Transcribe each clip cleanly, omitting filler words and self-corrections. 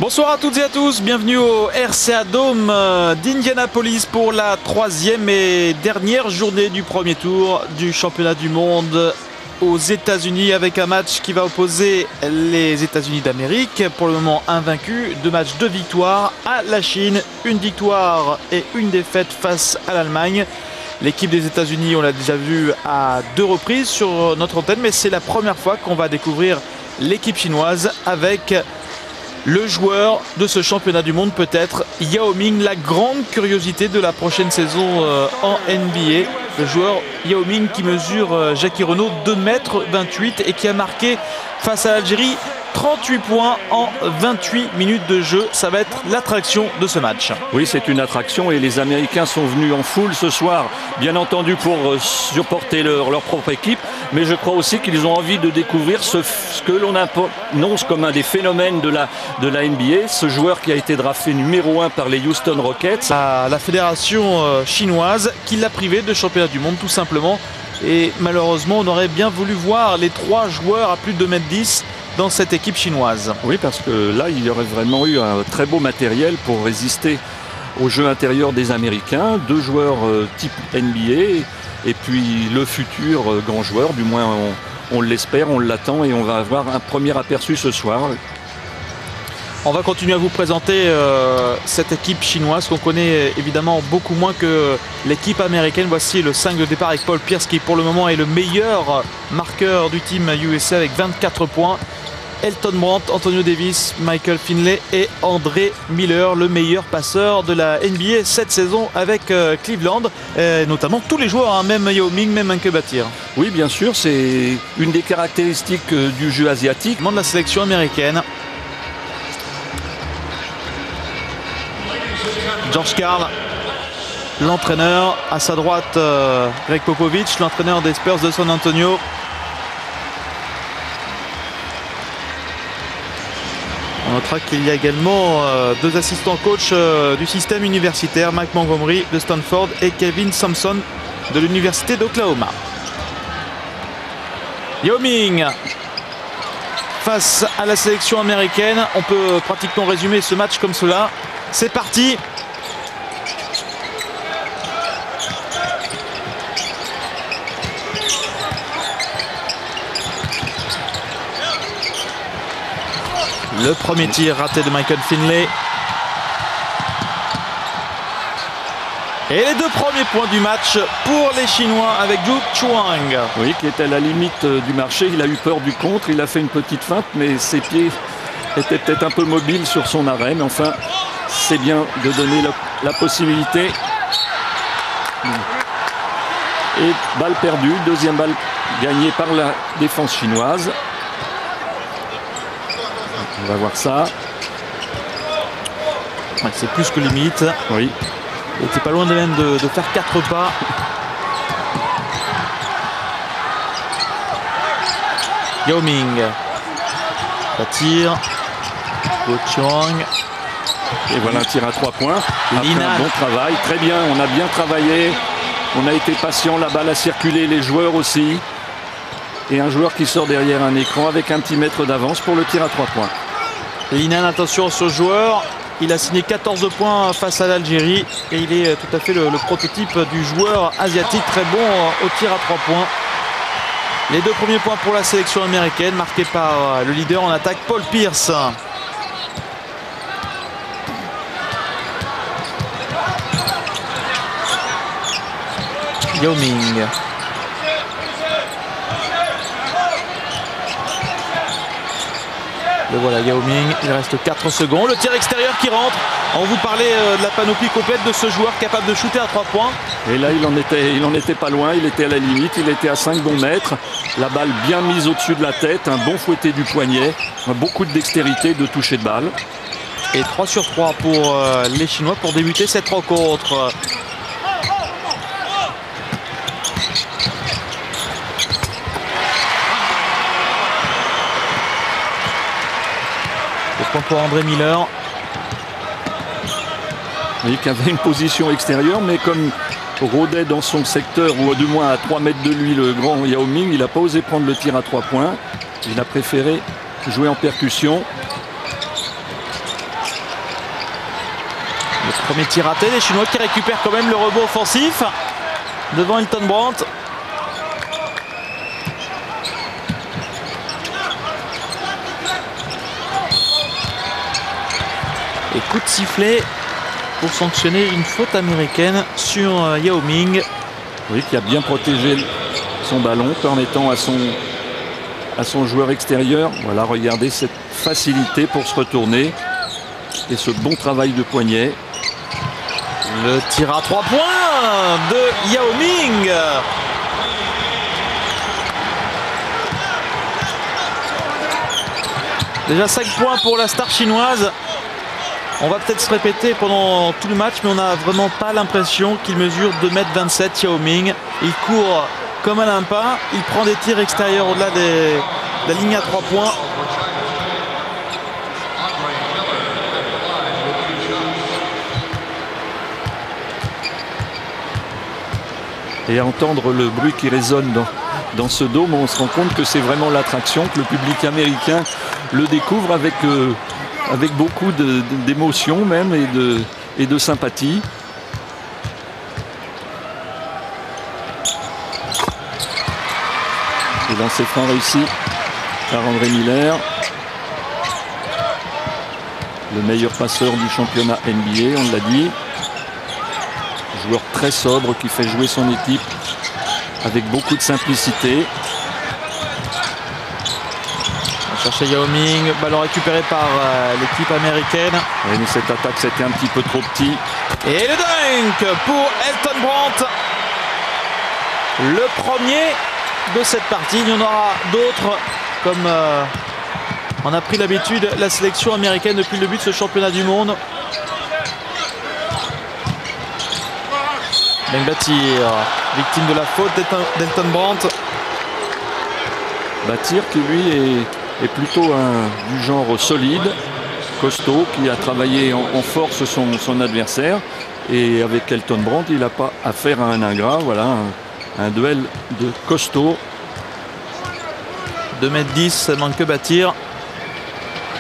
Bonsoir à toutes et à tous, bienvenue au RCA Dome d'Indianapolis pour la troisième et dernière journée du premier tour du championnat du monde aux États-Unis, avec un match qui va opposer les États-Unis d'Amérique, pour le moment invaincus, 2 matchs, 2 victoires, à la Chine, 1 victoire et 1 défaite face à l'Allemagne. L'équipe des États-Unis, on l'a déjà vu à 2 reprises sur notre antenne, mais c'est la première fois qu'on va découvrir l'équipe chinoise avec le joueur de ce championnat du monde, peut-être Yao Ming, la grande curiosité de la prochaine saison en NBA. Le joueur Yao Ming qui mesure, Jackie Renaud, 2,28 m et qui a marqué face à l'Algérie 38 points en 28 minutes de jeu. Ça va être l'attraction de ce match. Oui, c'est une attraction et les Américains sont venus en foule ce soir, bien entendu pour supporter leur propre équipe, mais je crois aussi qu'ils ont envie de découvrir ce que l'on annonce comme un des phénomènes de la NBA, ce joueur qui a été drafté numéro 1 par les Houston Rockets. La fédération chinoise qui l'a privé de championnat du monde tout simplement, et malheureusement on aurait bien voulu voir les 3 joueurs à plus de 2,10 m dans cette équipe chinoise. Oui, parce que là, il y aurait vraiment eu un très beau matériel pour résister au jeu intérieur des Américains. 2 joueurs type NBA et puis le futur grand joueur, du moins on l'espère, on l'attend et on va avoir un premier aperçu ce soir. On va continuer à vous présenter cette équipe chinoise qu'on connaît évidemment beaucoup moins que l'équipe américaine. Voici le 5 de départ avec Paul Pierce qui pour le moment est le meilleur marqueur du team USA avec 24 points. Elton Brand, Antonio Davis, Michael Finley et André Miller, le meilleur passeur de la NBA cette saison avec Cleveland, notamment tous les joueurs, hein, même Yao Ming, même Nkebatir. Oui, bien sûr, c'est une des caractéristiques du jeu asiatique. De la sélection américaine. George Karl, l'entraîneur, à sa droite Greg Popovich, l'entraîneur des Spurs de San Antonio. On notera qu'il y a également 2 assistants coach du système universitaire, Mike Montgomery de Stanford et Kevin Sampson de l'université d'Oklahoma. Yao Ming face à la sélection américaine. On peut pratiquement résumer ce match comme cela. C'est parti. Le premier tir raté de Michael Finley. Et les 2 premiers points du match pour les Chinois avec Zhu Chuang. Oui, qui était à la limite du marché. Il a eu peur du contre. Il a fait une petite feinte, mais ses pieds étaient peut-être un peu mobiles sur son arrêt. Mais enfin, c'est bien de donner la possibilité. Et balle perdue. Deuxième balle gagnée par la défense chinoise. On va voir ça. Ouais, c'est plus que limite. Oui. Il était pas loin même de faire 4 pas. Yao Ming. Ça tire. Zhu Chuang. Et voilà un tir à 3 points. Après Lina. un bon travail. Très bien. On a bien travaillé. On a été patient. La balle a circulé. Les joueurs aussi. Et un joueur qui sort derrière un écran avec un petit mètre d'avance pour le tir à 3 points. Linan, attention à ce joueur. Il a signé 14 points face à l'Algérie et il est tout à fait le prototype du joueur asiatique très bon au tir à 3 points. Les 2 premiers points pour la sélection américaine, marqués par le leader en attaque, Paul Pierce. Yao Ming. Et voilà Yao Ming, il reste 4 secondes. Le tir extérieur qui rentre. On vous parlait de la panoplie complète de ce joueur capable de shooter à 3 points. Et là, il en était pas loin. Il était à la limite. Il était à 5 bons mètres. La balle bien mise au-dessus de la tête. Un bon fouetté du poignet. Beaucoup de dextérité de toucher de balle. Et 3 sur 3 pour les Chinois pour débuter cette rencontre. Pour André Miller. Oui, qui avait une position extérieure, mais comme rôdait dans son secteur, ou du moins à 3 mètres de lui, le grand Yao Ming, il n'a pas osé prendre le tir à 3 points. Il a préféré jouer en percussion. Le premier tir raté, les Chinois qui récupèrent quand même le rebond offensif devant Elton Brand. Et coup de sifflet pour sanctionner une faute américaine sur Yao Ming. Oui, qui a bien protégé son ballon, permettant à son joueur extérieur, voilà, regardez cette facilité pour se retourner et ce bon travail de poignet. Le tir à 3 points de Yao Ming. Déjà 5 points pour la star chinoise. On va peut-être se répéter pendant tout le match, mais on n'a vraiment pas l'impression qu'il mesure 2,27 m Yao Ming. Il court comme un limpin, il prend des tirs extérieurs au-delà de la ligne à 3 points. Et à entendre le bruit qui résonne dans ce dôme, on se rend compte que c'est vraiment l'attraction, que le public américain le découvre avec beaucoup d'émotion même et de sympathie. Et lancer franc réussi par André Miller, le meilleur passeur du championnat NBA, on l'a dit. Joueur très sobre qui fait jouer son équipe avec beaucoup de simplicité. On cherchait Yao Ming, ballon récupéré par l'équipe américaine. Oui, mais cette attaque c'était un petit peu trop petit. Et le dunk pour Elton Brand. Le premier de cette partie. Il y en aura d'autres, comme on a pris l'habitude, la sélection américaine depuis le début de ce championnat du monde. Ben Batir, victime de la faute d'Elton Brand. Batir qui lui est plutôt du genre solide, costaud, qui a travaillé en force son adversaire. Et avec Elton Brand, il n'a pas affaire à un ingrat. Voilà, un duel de costaud. 2,10 m, manque que Batir.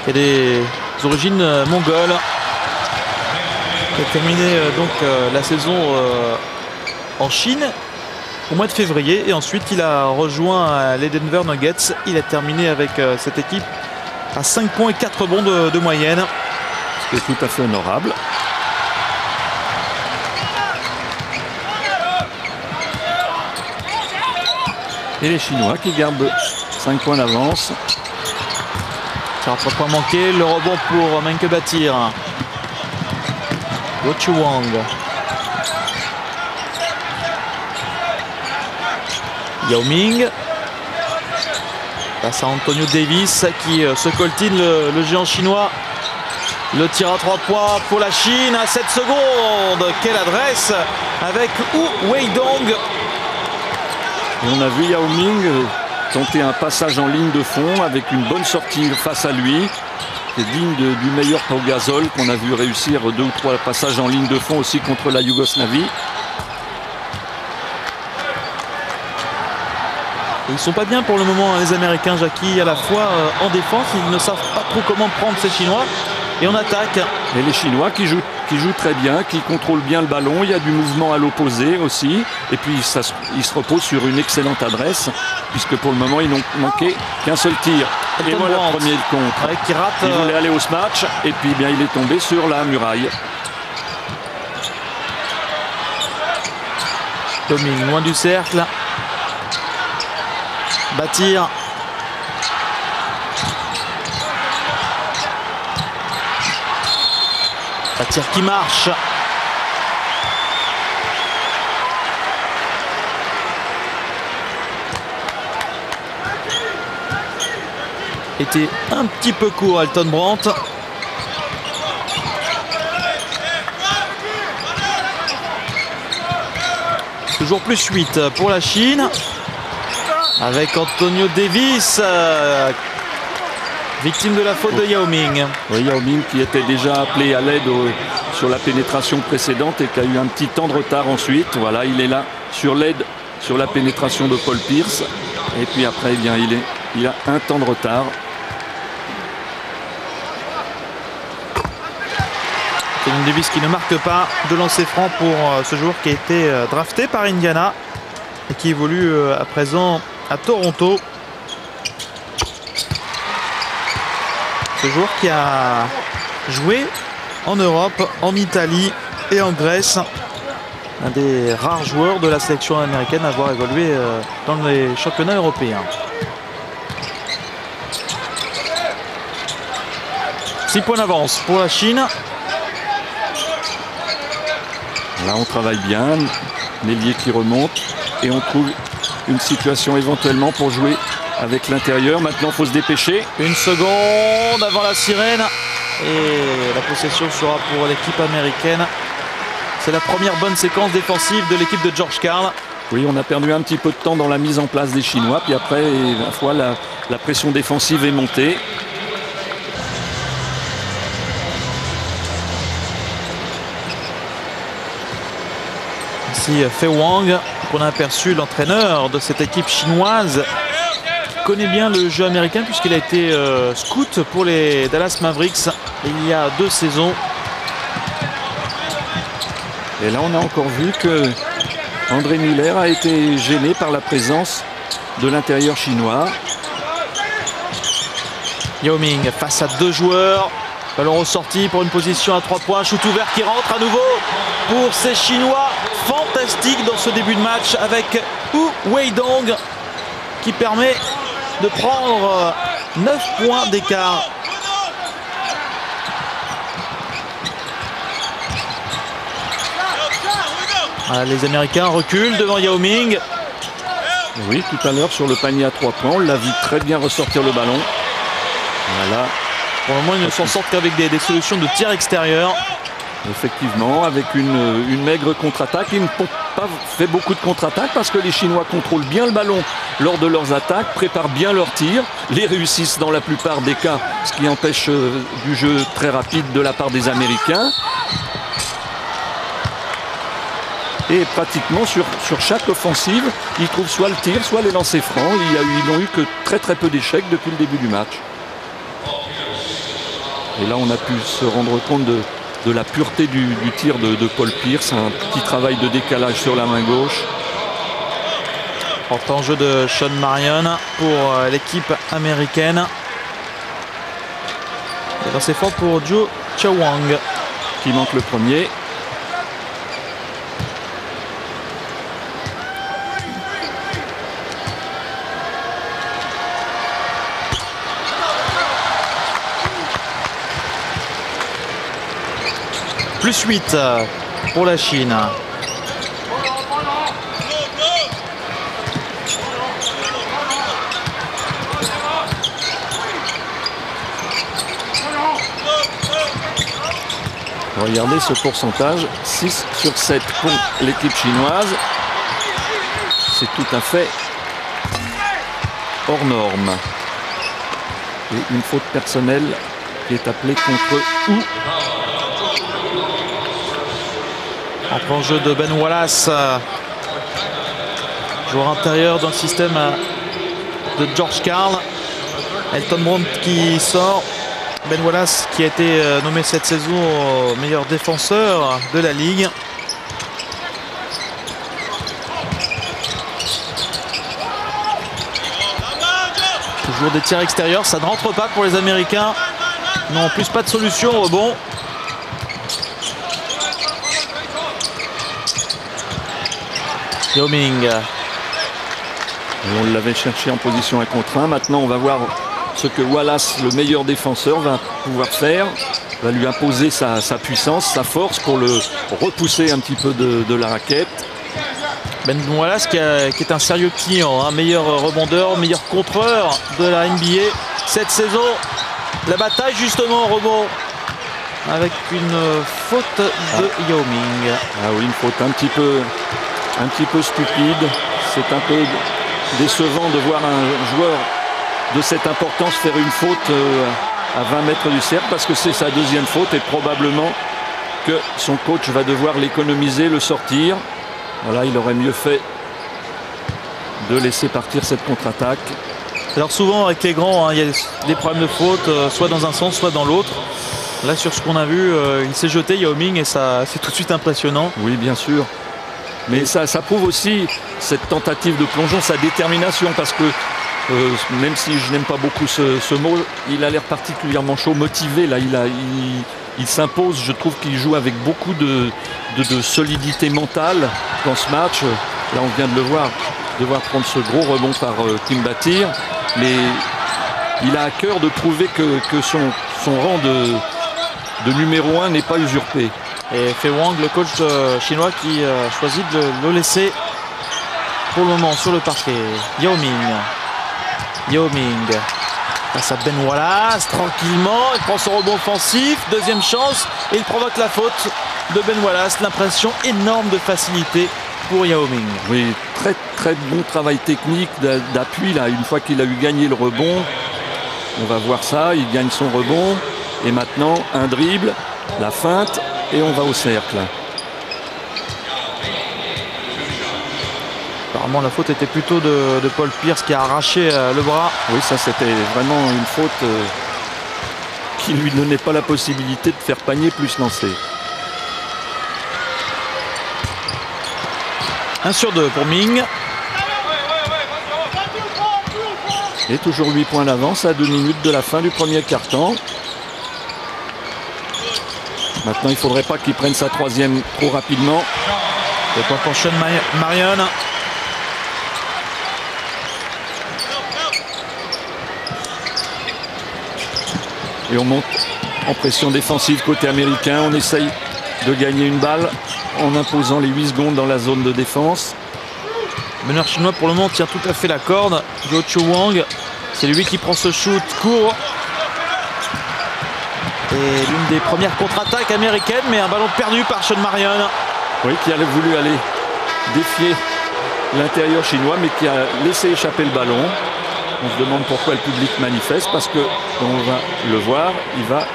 Il a des origines mongoles. Il a terminé donc la saison en Chine au mois de février et ensuite il a rejoint les Denver Nuggets. Il a terminé avec cette équipe à 5 points et 4 rebonds de moyenne. Ce qui est tout à fait honorable. Et les Chinois qui gardent 5 points d'avance. Ça a 3 points manqués. Le rebond pour Menke Batir. Gochu Wang. Yao Ming. Passe à Antonio Davis qui se coltine le géant chinois. Le tir à 3 points pour la Chine à 7 secondes. Quelle adresse avec Hu Weidong. Et on a vu Yao Ming tenter un passage en ligne de fond avec une bonne sortie face à lui. C'est digne du meilleur Pau Gasol qu'on a vu réussir 2 ou 3 passages en ligne de fond aussi contre la Yougoslavie. Ils ne sont pas bien pour le moment, les Américains, Jackie, à la fois en défense, ils ne savent pas trop comment prendre ces Chinois, et en attaque. Et les Chinois qui jouent très bien, qui contrôlent bien le ballon, il y a du mouvement à l'opposé aussi, et puis ils se reposent sur une excellente adresse, puisque pour le moment ils n'ont manqué qu'un seul tir. Elton et voilà Brand, le premier contre. qui rate, il voulait aller au smash, et puis bien il est tombé sur la muraille. Domine loin du cercle. Batir. Batir qui marche. Était un petit peu court Elton Brand. Toujours plus 8 pour la Chine. Avec Antonio Davis, victime de la faute de Yao Ming. Oui, Yao Ming qui était déjà appelé à l'aide sur la pénétration précédente et qui a eu un petit temps de retard ensuite. Voilà, il est là sur l'aide, sur la pénétration de Paul Pierce. Et puis après, eh bien, il a un temps de retard. Steven Davis qui ne marque pas de lancer franc pour ce joueur qui a été drafté par Indiana et qui évolue à présent à Toronto. Ce joueur qui a joué en Europe, en Italie et en Grèce. Un des rares joueurs de la sélection américaine à avoir évolué dans les championnats européens. 6 points d'avance pour la Chine. Là on travaille bien, l'ailier qui remonte et on trouve une situation éventuellement pour jouer avec l'intérieur. Maintenant il faut se dépêcher. Une seconde avant la sirène et la possession sera pour l'équipe américaine. C'est la première bonne séquence défensive de l'équipe de George Karl. Oui, on a perdu un petit peu de temps dans la mise en place des Chinois, puis après une fois la pression défensive est montée. Ici Fei Wang, qu'on a aperçu, l'entraîneur de cette équipe chinoise, qui connaît bien le jeu américain puisqu'il a été scout pour les Dallas Mavericks il y a 2 saisons. Et là, on a encore vu que André Miller a été gêné par la présence de l'intérieur chinois. Yao Ming face à 2 joueurs. Ballon ressorti pour une position à 3 points. Shoot ouvert qui rentre à nouveau pour ces Chinois. Fantastique dans ce début de match avec Hu Weidong qui permet de prendre 9 points d'écart. Les Américains reculent devant Yao Ming. Oui, tout à l'heure sur le panier à 3 points, on l'a vu très bien ressortir le ballon. Voilà. Pour le moment, ils ne s'en sortent qu'avec des solutions de tir extérieur. Effectivement, avec une maigre contre-attaque. Ils n'ont pas fait beaucoup de contre-attaques parce que les Chinois contrôlent bien le ballon lors de leurs attaques, préparent bien leurs tirs, les réussissent dans la plupart des cas, ce qui empêche du jeu très rapide de la part des Américains. Et pratiquement sur chaque offensive, ils trouvent soit le tir, soit les lancers francs. Ils n'ont eu que très peu d'échecs depuis le début du match. Et là, on a pu se rendre compte de la pureté du tir de Paul Pierce. Un petit travail de décalage sur la main gauche. En jeu de Sean Marion pour l'équipe américaine. Et lancé fort pour Joe Chawang. Qui manque le premier. Plus 8 pour la Chine. Regardez ce pourcentage, 6 sur 7 pour l'équipe chinoise. C'est tout à fait hors norme. Et une faute personnelle qui est appelée contre Hu. En jeu de Ben Wallace, joueur intérieur dans le système de George Karl. Elton Brand qui sort. Ben Wallace qui a été nommé cette saison meilleur défenseur de la ligue. Toujours des tirs extérieurs, ça ne rentre pas pour les Américains. Non, en plus pas de solution au rebond. Yao Ming. On l'avait cherché en position 1 contre 1. Maintenant, on va voir ce que Wallace, le meilleur défenseur, va pouvoir faire. Va lui imposer sa puissance, sa force pour le repousser un petit peu de la raquette. Ben Wallace qui est un sérieux client, meilleur rebondeur, meilleur contreur de la NBA cette saison. La bataille justement au rebond avec une faute de Yao Ming. Ah oui, une faute un petit peu stupide. C'est un peu décevant de voir un joueur de cette importance faire une faute à 20 mètres du cercle parce que c'est sa deuxième faute et probablement que son coach va devoir l'économiser, le sortir. Voilà, il aurait mieux fait de laisser partir cette contre-attaque. Alors souvent avec les grands, il y a des problèmes de faute, soit dans un sens, soit dans l'autre. Là, sur ce qu'on a vu, il s'est jeté Yao Ming et ça, c'est tout de suite impressionnant. Oui, bien sûr. Mais ça prouve aussi cette tentative de plongeon, sa détermination, parce que même si je n'aime pas beaucoup ce mot, il a l'air particulièrement chaud, motivé. Là, il s'impose. Je trouve qu'il joue avec beaucoup de solidité mentale dans ce match. Là, on vient de le voir, devoir prendre ce gros rebond par Kim Batir. Mais il a à cœur de prouver que son rang de numéro 1 n'est pas usurpé. Et Fei Wang, le coach chinois, qui choisit de le laisser pour le moment sur le parquet. Yao Ming face à Ben Wallace, tranquillement, il prend son rebond offensif, deuxième chance, et il provoque la faute de Ben Wallace. L'impression énorme de facilité pour Yao Ming. Oui, très très bon travail technique d'appui là. Une fois qu'il a eu gagné le rebond, on va voir ça, il gagne son rebond, et maintenant un dribble, la feinte, et on va au cercle. Apparemment la faute était plutôt de Paul Pierce qui a arraché le bras. Oui, ça c'était vraiment une faute qui lui donnait pas la possibilité de faire panier plus lancer. 1 sur 2 pour Ming. Et toujours 8 points d'avance à 2 minutes de la fin du premier quart-temps. Maintenant, il ne faudrait pas qu'il prenne sa troisième trop rapidement. Le point pour Sean Marion. Et on monte en pression défensive côté américain. On essaye de gagner une balle en imposant les 8 secondes dans la zone de défense. Meneur chinois pour le moment tient tout à fait la corde. Yo Chu Wang, c'est lui qui prend ce shoot court. Et l'une des premières contre-attaques américaines, mais un ballon perdu par Sean Marion. Oui, qui a voulu aller défier l'intérieur chinois, mais qui a laissé échapper le ballon. On se demande pourquoi le public manifeste, parce que on va le voir, il va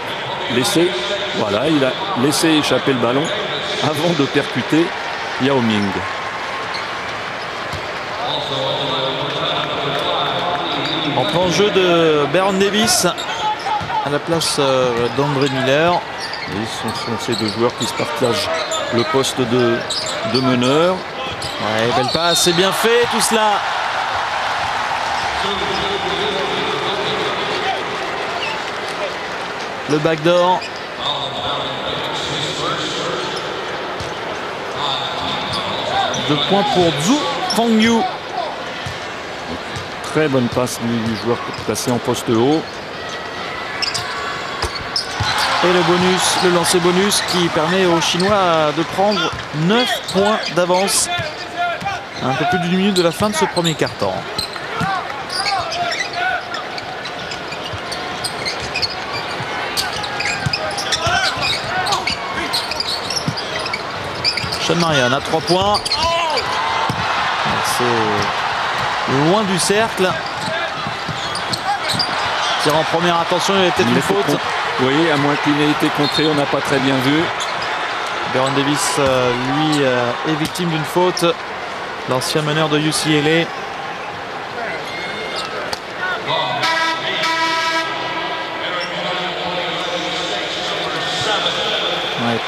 laisser, voilà, il a laissé échapper le ballon avant de percuter Yao Ming. Entre en jeu de Baron Davis à la place d'André Miller. Et ce sont ces deux joueurs qui se partagent le poste de meneur. Ouais, belle passe, c'est bien fait tout cela. Le backdoor. Deux points pour Zhu Fangyu. Très bonne passe du joueur placé en poste haut. Et le bonus, le lancer bonus qui permet aux Chinois de prendre 9 points d'avance. Un peu plus d'une minute de la fin de ce premier quart-temps. Sean Marion à 3 points. C'est loin du cercle. Tire en première, attention, il y avait peut-être une faute. Oui, à moins qu'il n'ait été contré, on n'a pas très bien vu. Baron Davis, lui, est victime d'une faute. L'ancien meneur de UCLA. Ouais.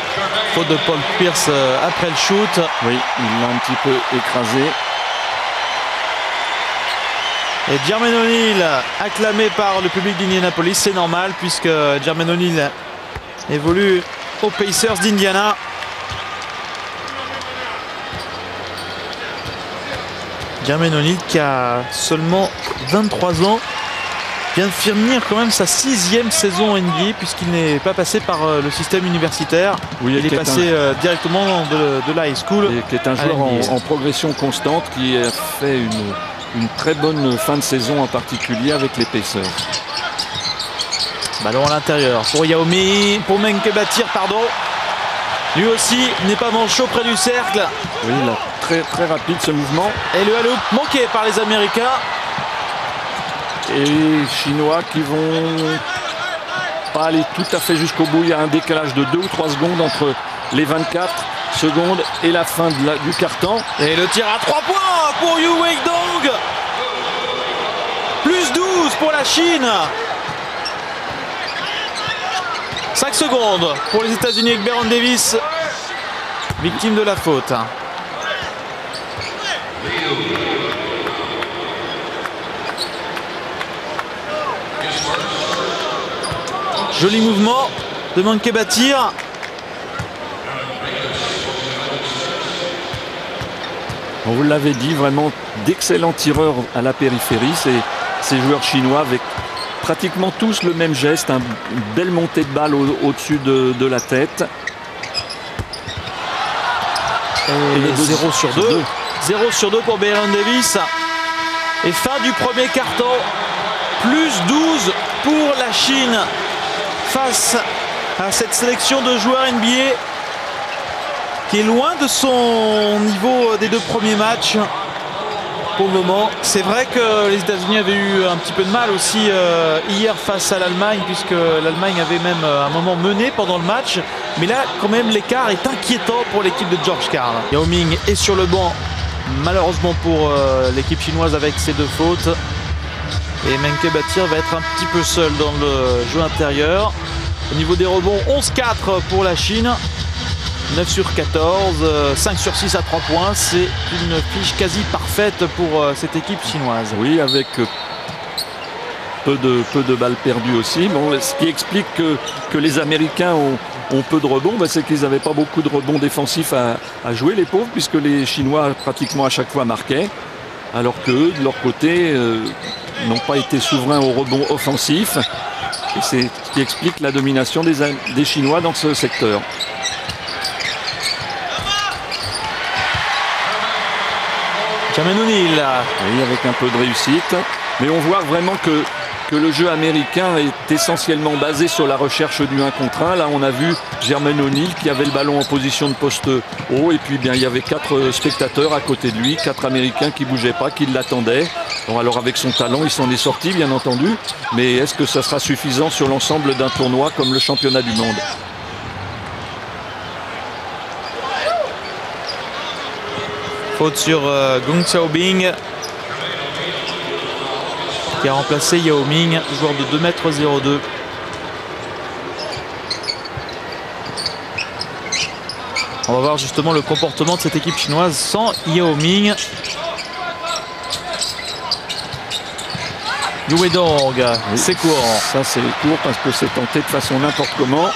Faute de Paul Pierce après le shoot. Oui, il l'a un petit peu écrasé. Et Jermaine O'Neal, acclamé par le public d'Indianapolis, c'est normal puisque Jermaine O'Neal évolue aux Pacers d'Indiana. Jermaine O'Neal qui a seulement 23 ans, vient de finir quand même sa 6e saison en NBA puisqu'il n'est pas passé par le système universitaire. Oui, il est passé directement de l'high school. Et qui est un joueur en progression constante qui a fait une très bonne fin de saison en particulier avec les Pacers. Ballon à l'intérieur pour Yao Ming, pour Menke Batir, pardon. Lui aussi n'est pas manchot près du cercle. Oui, là, très rapide ce mouvement. Et le halo manqué par les Américains. Et les Chinois qui vont pas aller tout à fait jusqu'au bout. Il y a un décalage de 2 ou 3 secondes entre les 24 secondes et la fin du quart-temps. Et le tir à 3 points pour Yu Weidong. Plus 12 pour la Chine. 5 secondes pour les États-Unis avec Baron Davis, victime de la faute. Joli mouvement de Manqué Bâtir. On vous l'avait dit, vraiment d'excellents tireurs à la périphérie. Ces joueurs chinois avec pratiquement tous le même geste, une belle montée de balle au-dessus de la tête. Et 0 sur 2. 0 sur 2 pour Baron Davis. Et fin du premier carton. Plus 12 pour la Chine face à cette sélection de joueurs NBA qui est loin de son niveau des 2 premiers matchs pour le moment. C'est vrai que les États-Unis avaient eu un petit peu de mal aussi hier face à l'Allemagne, puisque l'Allemagne avait même un moment mené pendant le match. Mais là, quand même, l'écart est inquiétant pour l'équipe de George Karl. Yao Ming est sur le banc, malheureusement pour l'équipe chinoise avec ses 2 fautes. Et Manqué Bâtir va être un petit peu seul dans le jeu intérieur. Au niveau des rebonds, 11-4 pour la Chine. 9 sur 14, 5 sur 6 à 3 points. C'est une fiche quasi parfaite pour cette équipe chinoise. Oui, avec peu de balles perdues aussi. Bon, ce qui explique que les Américains ont peu de rebonds, c'est qu'ils n'avaient pas beaucoup de rebonds défensifs à jouer, les pauvres, puisque les Chinois pratiquement à chaque fois marquaient. Alors qu'eux, de leur côté, n'ont pas été souverains au rebond offensif. Et c'est ce qui explique la domination des Chinois dans ce secteur. Jermaine O'Neal. Oui, avec un peu de réussite. Mais on voit vraiment que le jeu américain est essentiellement basé sur la recherche du 1 contre 1. Là, on a vu Jermaine O'Neal qui avait le ballon en position de poste haut. Et puis, bien, il y avait 4 spectateurs à côté de lui, 4 Américains qui ne bougeaient pas, qui l'attendaient. Bon, alors, avec son talent, il s'en est sorti, bien entendu. Mais est-ce que ça sera suffisant sur l'ensemble d'un tournoi comme le championnat du monde ? Faute sur Gong Xiaobing qui a remplacé Yao Ming, joueur de 2,02 m. On va voir justement le comportement de cette équipe chinoise sans Yao Ming. Yu Weidong, oui, c'est court. Ça c'est court parce que c'est tenté de façon n'importe comment.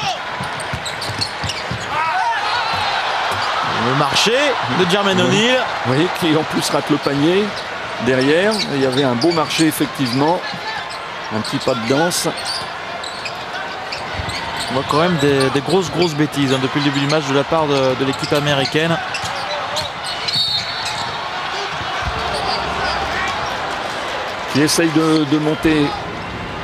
Le marché de Jermaine O'Neal. Oui, qui en plus rate le panier derrière. Il y avait un beau marché effectivement. Un petit pas de danse. On voit quand même des grosses bêtises depuis le début du match de la part de l'équipe américaine. Qui essaye de monter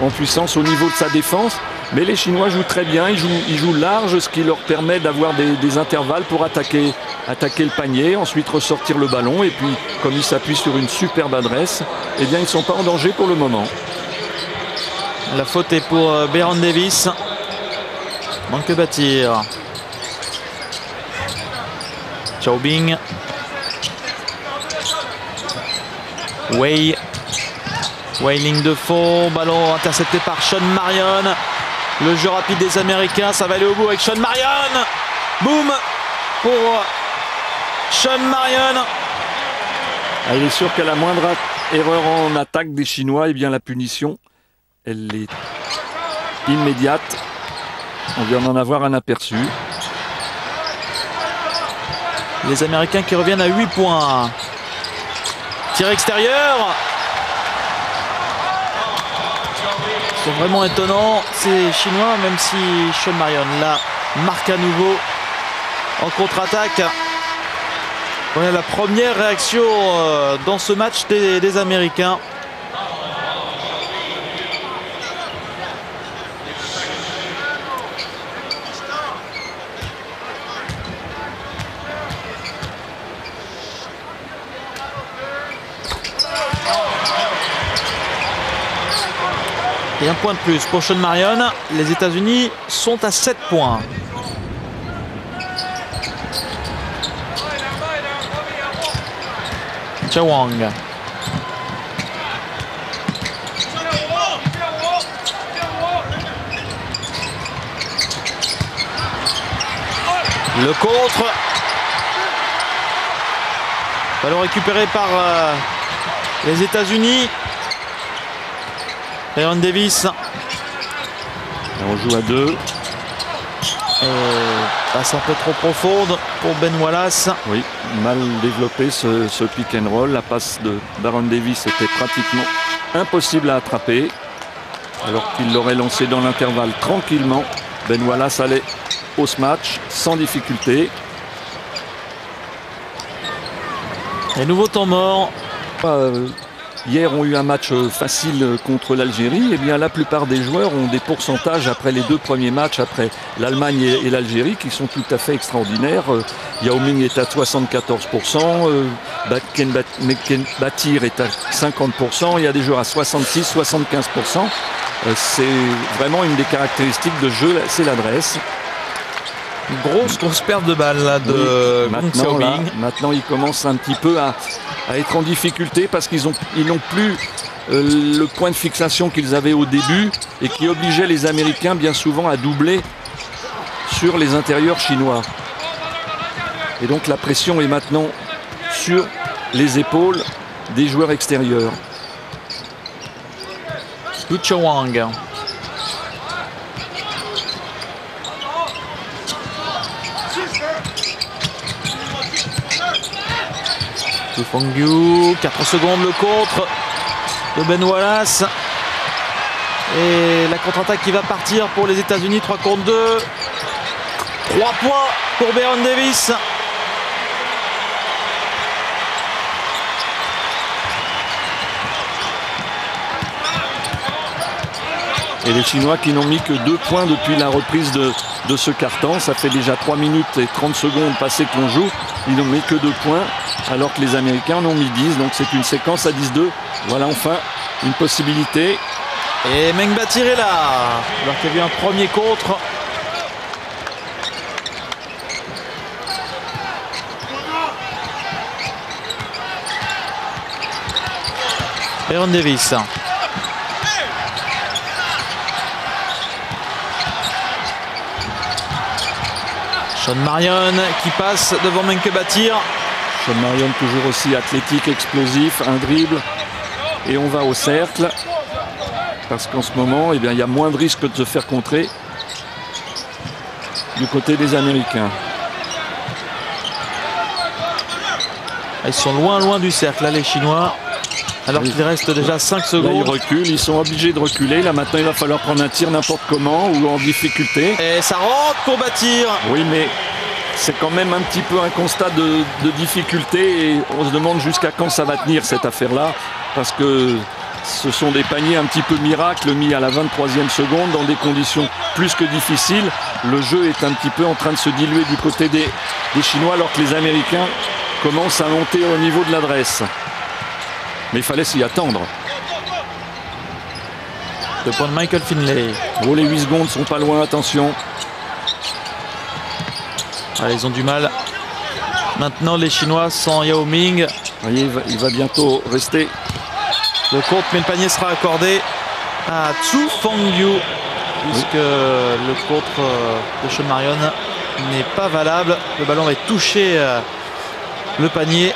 en puissance au niveau de sa défense. Mais les Chinois jouent très bien, ils jouent large, ce qui leur permet d'avoir des intervalles pour attaquer le panier, ensuite ressortir le ballon. Et puis, comme ils s'appuient sur une superbe adresse, eh bien, ils ne sont pas en danger pour le moment. La faute est pour Baron Davis. Manque Bâtir. Xiaobing. Wei, ligne de fond, ballon intercepté par Sean Marion. Le jeu rapide des Américains, ça va aller au bout avec Sean Marion. Boum pour Sean Marion. Ah, il est sûr qu'à la moindre erreur en attaque des Chinois, eh bien la punition, elle est immédiate. On vient d'en avoir un aperçu. Les Américains qui reviennent à 8 points. Tir extérieur. Ils sont vraiment étonnants ces Chinois, même si Sean Marion là marque à nouveau en contre-attaque. Voilà la première réaction dans ce match des Américains. Et un point de plus pour Sean Marion. Les États-Unis sont à 7 points. Cha Wang. Le contre. Ballon récupéré par les États-Unis. Baron Davis. Et on joue à 2. Passe un peu trop profonde pour Ben Wallace. Oui, mal développé ce pick and roll. La passe de Baron Davis était pratiquement impossible à attraper. Alors qu'il l'aurait lancé dans l'intervalle tranquillement. Ben Wallace allait au smash sans difficulté. Et nouveau temps mort. Hier ont eu un match facile contre l'Algérie. Eh bien, la plupart des joueurs ont des pourcentages après les 2 premiers matchs, après l'Allemagne et l'Algérie, qui sont tout à fait extraordinaires. Yao Ming est à 74%, Meken Batir est à 50%, il y a des joueurs à 66, 75%. C'est vraiment une des caractéristiques de jeu, c'est l'adresse. Grosse perte de balle là, de maintenant, ils commencent un petit peu à être en difficulté parce qu'ils n'ont plus le point de fixation qu'ils avaient au début et qui obligeait les Américains bien souvent à doubler sur les intérieurs chinois. Et donc la pression est maintenant sur les épaules des joueurs extérieurs. Lucha Wang. Fongyu, 4 secondes le contre de Ben Wallace. Et la contre-attaque qui va partir pour les États-Unis, 3 contre 2. 3 points pour Baron Davis. Et les Chinois qui n'ont mis que 2 points depuis la reprise de ce quart-temps. Ça fait déjà 3 minutes et 30 secondes passées qu'on joue. Ils n'ont mis que 2 points alors que les Américains en ont mis 10. Donc c'est une séquence à 10-2. Voilà enfin une possibilité. Et Meng Batir est là. Alors qu'il y a eu un premier contre. Baron Davis. Sean Marion qui passe devant Menke Batir. Sean Marion toujours aussi athlétique, explosif, un dribble. Et on va au cercle. Parce qu'en ce moment, eh bien, il y a moins de risques de se faire contrer du côté des Américains. Ils sont loin du cercle, là, les Chinois. Alors qu'il reste déjà 5 secondes. Là, ils reculent, ils sont obligés de reculer. Là, maintenant, il va falloir prendre un tir n'importe comment ou en difficulté. Et ça rentre pour Batir. Oui, mais c'est quand même un petit peu un constat de difficulté. Et on se demande jusqu'à quand ça va tenir, cette affaire-là. Parce que ce sont des paniers un petit peu miracles mis à la 23e seconde dans des conditions plus que difficiles. Le jeu est un petit peu en train de se diluer du côté des Chinois alors que les Américains commencent à monter au niveau de l'adresse. Mais il fallait s'y attendre. Le point de Michael Finlay. Oh, les 8 secondes sont pas loin, attention. Ah, ils ont du mal. Maintenant, les Chinois sans Yao Ming. Vous voyez, il va bientôt rester. Le contre, mais le panier sera accordé à Zhu Fengyu. Puisque le contre de Sean Marion n'est pas valable. Le ballon va toucher le panier.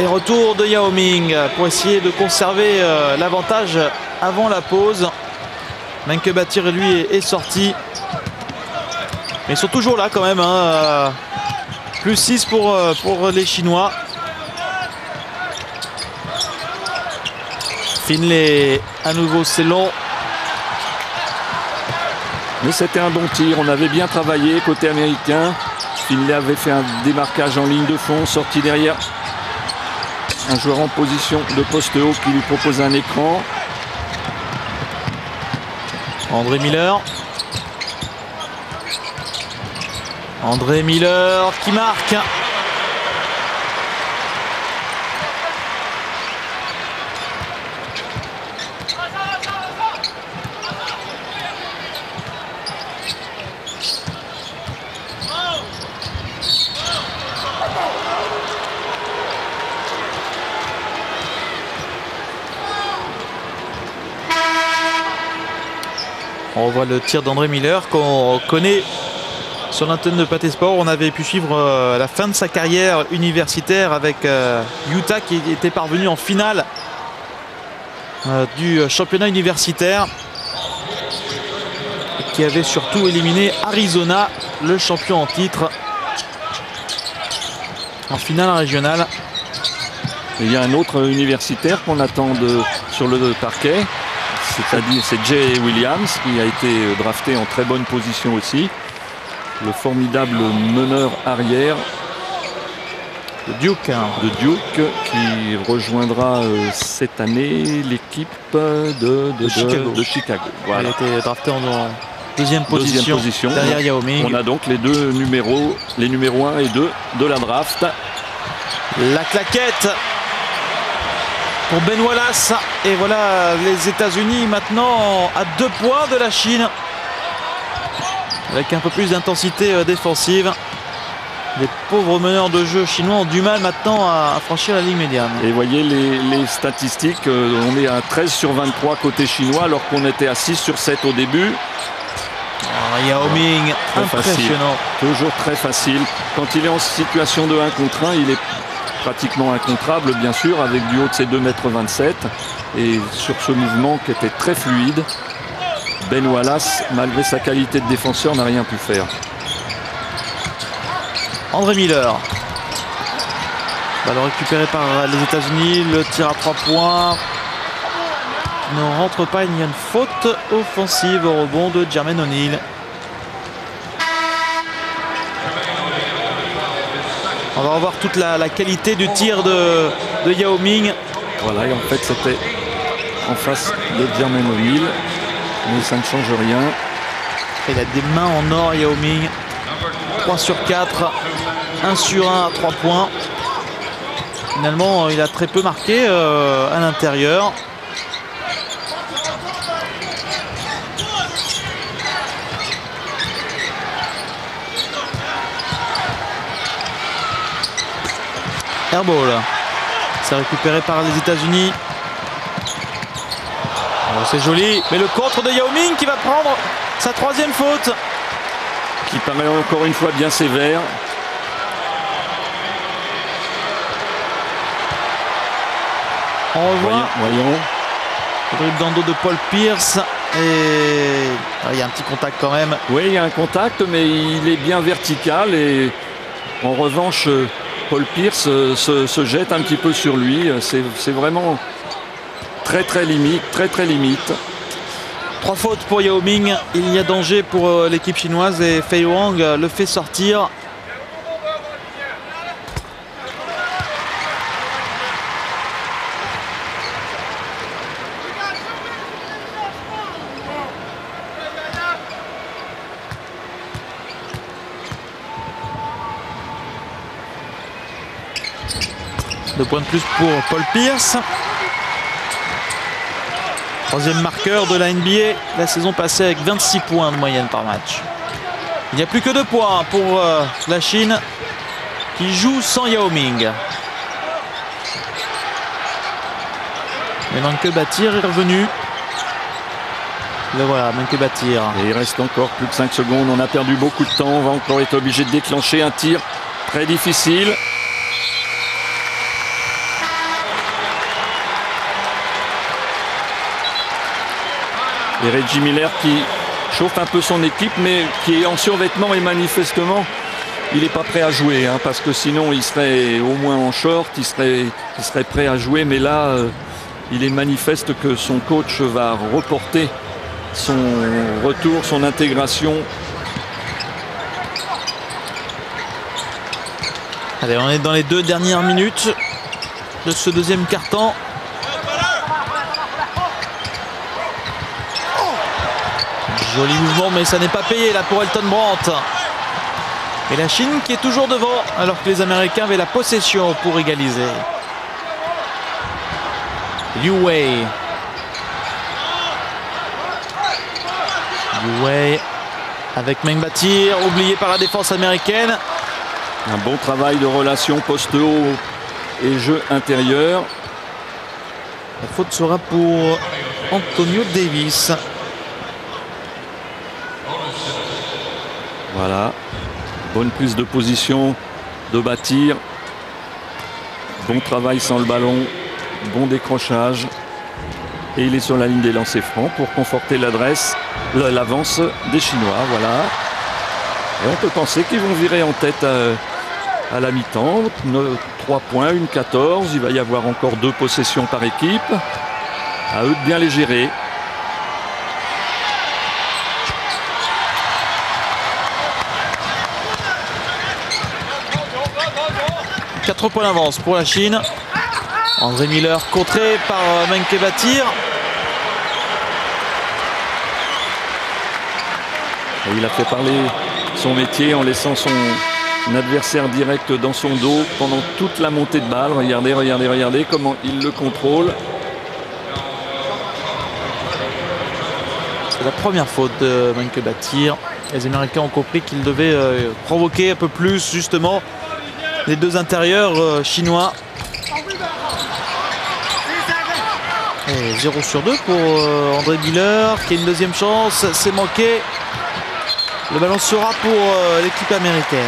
Et retour de Yao Ming pour essayer de conserver l'avantage avant la pause. Menke Batir, lui, est sorti. Mais ils sont toujours là quand même. Hein. Plus 6 pour les Chinois. Finlay, à nouveau, c'est long. Mais c'était un bon tir. On avait bien travaillé côté américain. Finlay avait fait un démarquage en ligne de fond, sorti derrière. Un joueur en position de poste haut qui lui propose un écran. André Miller. André Miller qui marque. On voit le tir d'André Miller qu'on connaît Sur l'antenne de Pathé Sport, on avait pu suivre la fin de sa carrière universitaire avec Utah qui était parvenu en finale du championnat universitaire et qui avait surtout éliminé Arizona, le champion en titre, en finale régionale. Et il y a un autre universitaire qu'on attend sur le parquet, c'est-à-dire c'est Jay Williams qui a été drafté en très bonne position aussi. Le formidable meneur arrière de Duke, qui rejoindra cette année l'équipe de Chicago. Voilà. Il a été drafté en deuxième position derrière Yao Ming. On a donc les numéros 1 et 2 de la draft. La claquette pour Ben Wallace. Et voilà les États-Unis maintenant à 2 points de la Chine, avec un peu plus d'intensité défensive. Les pauvres meneurs de jeu chinois ont du mal maintenant à franchir la ligne médiane. Et voyez les statistiques, on est à 13 sur 23 côté chinois alors qu'on était à 6 sur 7 au début. Yao Ming, impressionnant. Toujours très facile. Quand il est en situation de 1 contre 1, il est pratiquement incontrable bien sûr, avec du haut de ses 2,27 m. Et sur ce mouvement qui était très fluide, Ben Wallace, malgré sa qualité de défenseur, n'a rien pu faire. André Miller. Ballon récupéré par les États-Unis. Le tir à 3 points ne rentre pas. Il y a une faute offensive au rebond de Jermaine O'Neal. On va revoir toute la qualité du tir de Yao Ming. Voilà, et en fait c'était en face de Jermaine O'Neal, mais ça ne change rien. Il a des mains en or, Yao Ming. 3 sur 4, 1 sur 1 à 3 points. Finalement, il a très peu marqué à l'intérieur. Airball. C'est récupéré par les États-Unis. Oh, c'est joli. Mais le contre de Yao Ming qui va prendre sa 3e faute. Qui paraît encore une fois bien sévère. On revoit. Voyons. Le dribble dans le dos de Paul Pierce. Et il y a un petit contact quand même. Oui, il y a un contact, mais il est bien vertical. Et en revanche, Paul Pierce se jette un petit peu sur lui. C'est vraiment très limite, très limite. 3 fautes pour Yao Ming. Il y a danger pour l'équipe chinoise et Fei Wang le fait sortir. Deux points de plus pour Paul Pierce. 3e marqueur de la NBA la saison passée avec 26 points de moyenne par match. Il n'y a plus que 2 points pour la Chine qui joue sans Yao Ming. Mais Menke Batir est revenu. Le voilà, Menke Batir. Et il reste encore plus de 5 secondes. On a perdu beaucoup de temps. On va encore être obligé de déclencher un tir très difficile. Et Reggie Miller qui chauffe un peu son équipe, mais qui est en survêtement et manifestement, il n'est pas prêt à jouer. Hein, parce que sinon, il serait au moins en short, il serait prêt à jouer. Mais là, il est manifeste que son coach va reporter son retour, son intégration. Allez, on est dans les 2 dernières minutes de ce 2e quart-temps. Joli mouvement, mais ça n'est pas payé là pour Elton Brandt. Et la Chine qui est toujours devant, alors que les Américains avaient la possession pour égaliser. Liu Wei. Liu Wei avec Meng Batir, oublié par la défense américaine. Un bon travail de relation poste-haut et jeu intérieur. La faute sera pour Antonio Davis. Voilà. Bonne prise de position de Bâtir. Bon travail sans le ballon. Bon décrochage. Et il est sur la ligne des lancers francs pour conforter l'avance des Chinois. Voilà. Et on peut penser qu'ils vont virer en tête à la mi-temps. 3 points, 1-14. Il va y avoir encore 2 possessions par équipe. À eux de bien les gérer. 4 points d'avance pour la Chine. André Miller contré par Menke Bâtir. Et il a fait parler son métier en laissant son adversaire direct dans son dos pendant toute la montée de balle. Regardez, regardez, regardez comment il le contrôle. C'est la première faute de Menke Bâtir. Les Américains ont compris qu'ils devaient provoquer un peu plus justement les deux intérieurs chinois. Et 0 sur 2 pour André Miller qui a une deuxième chance. C'est manqué. Le ballon sera pour l'équipe américaine.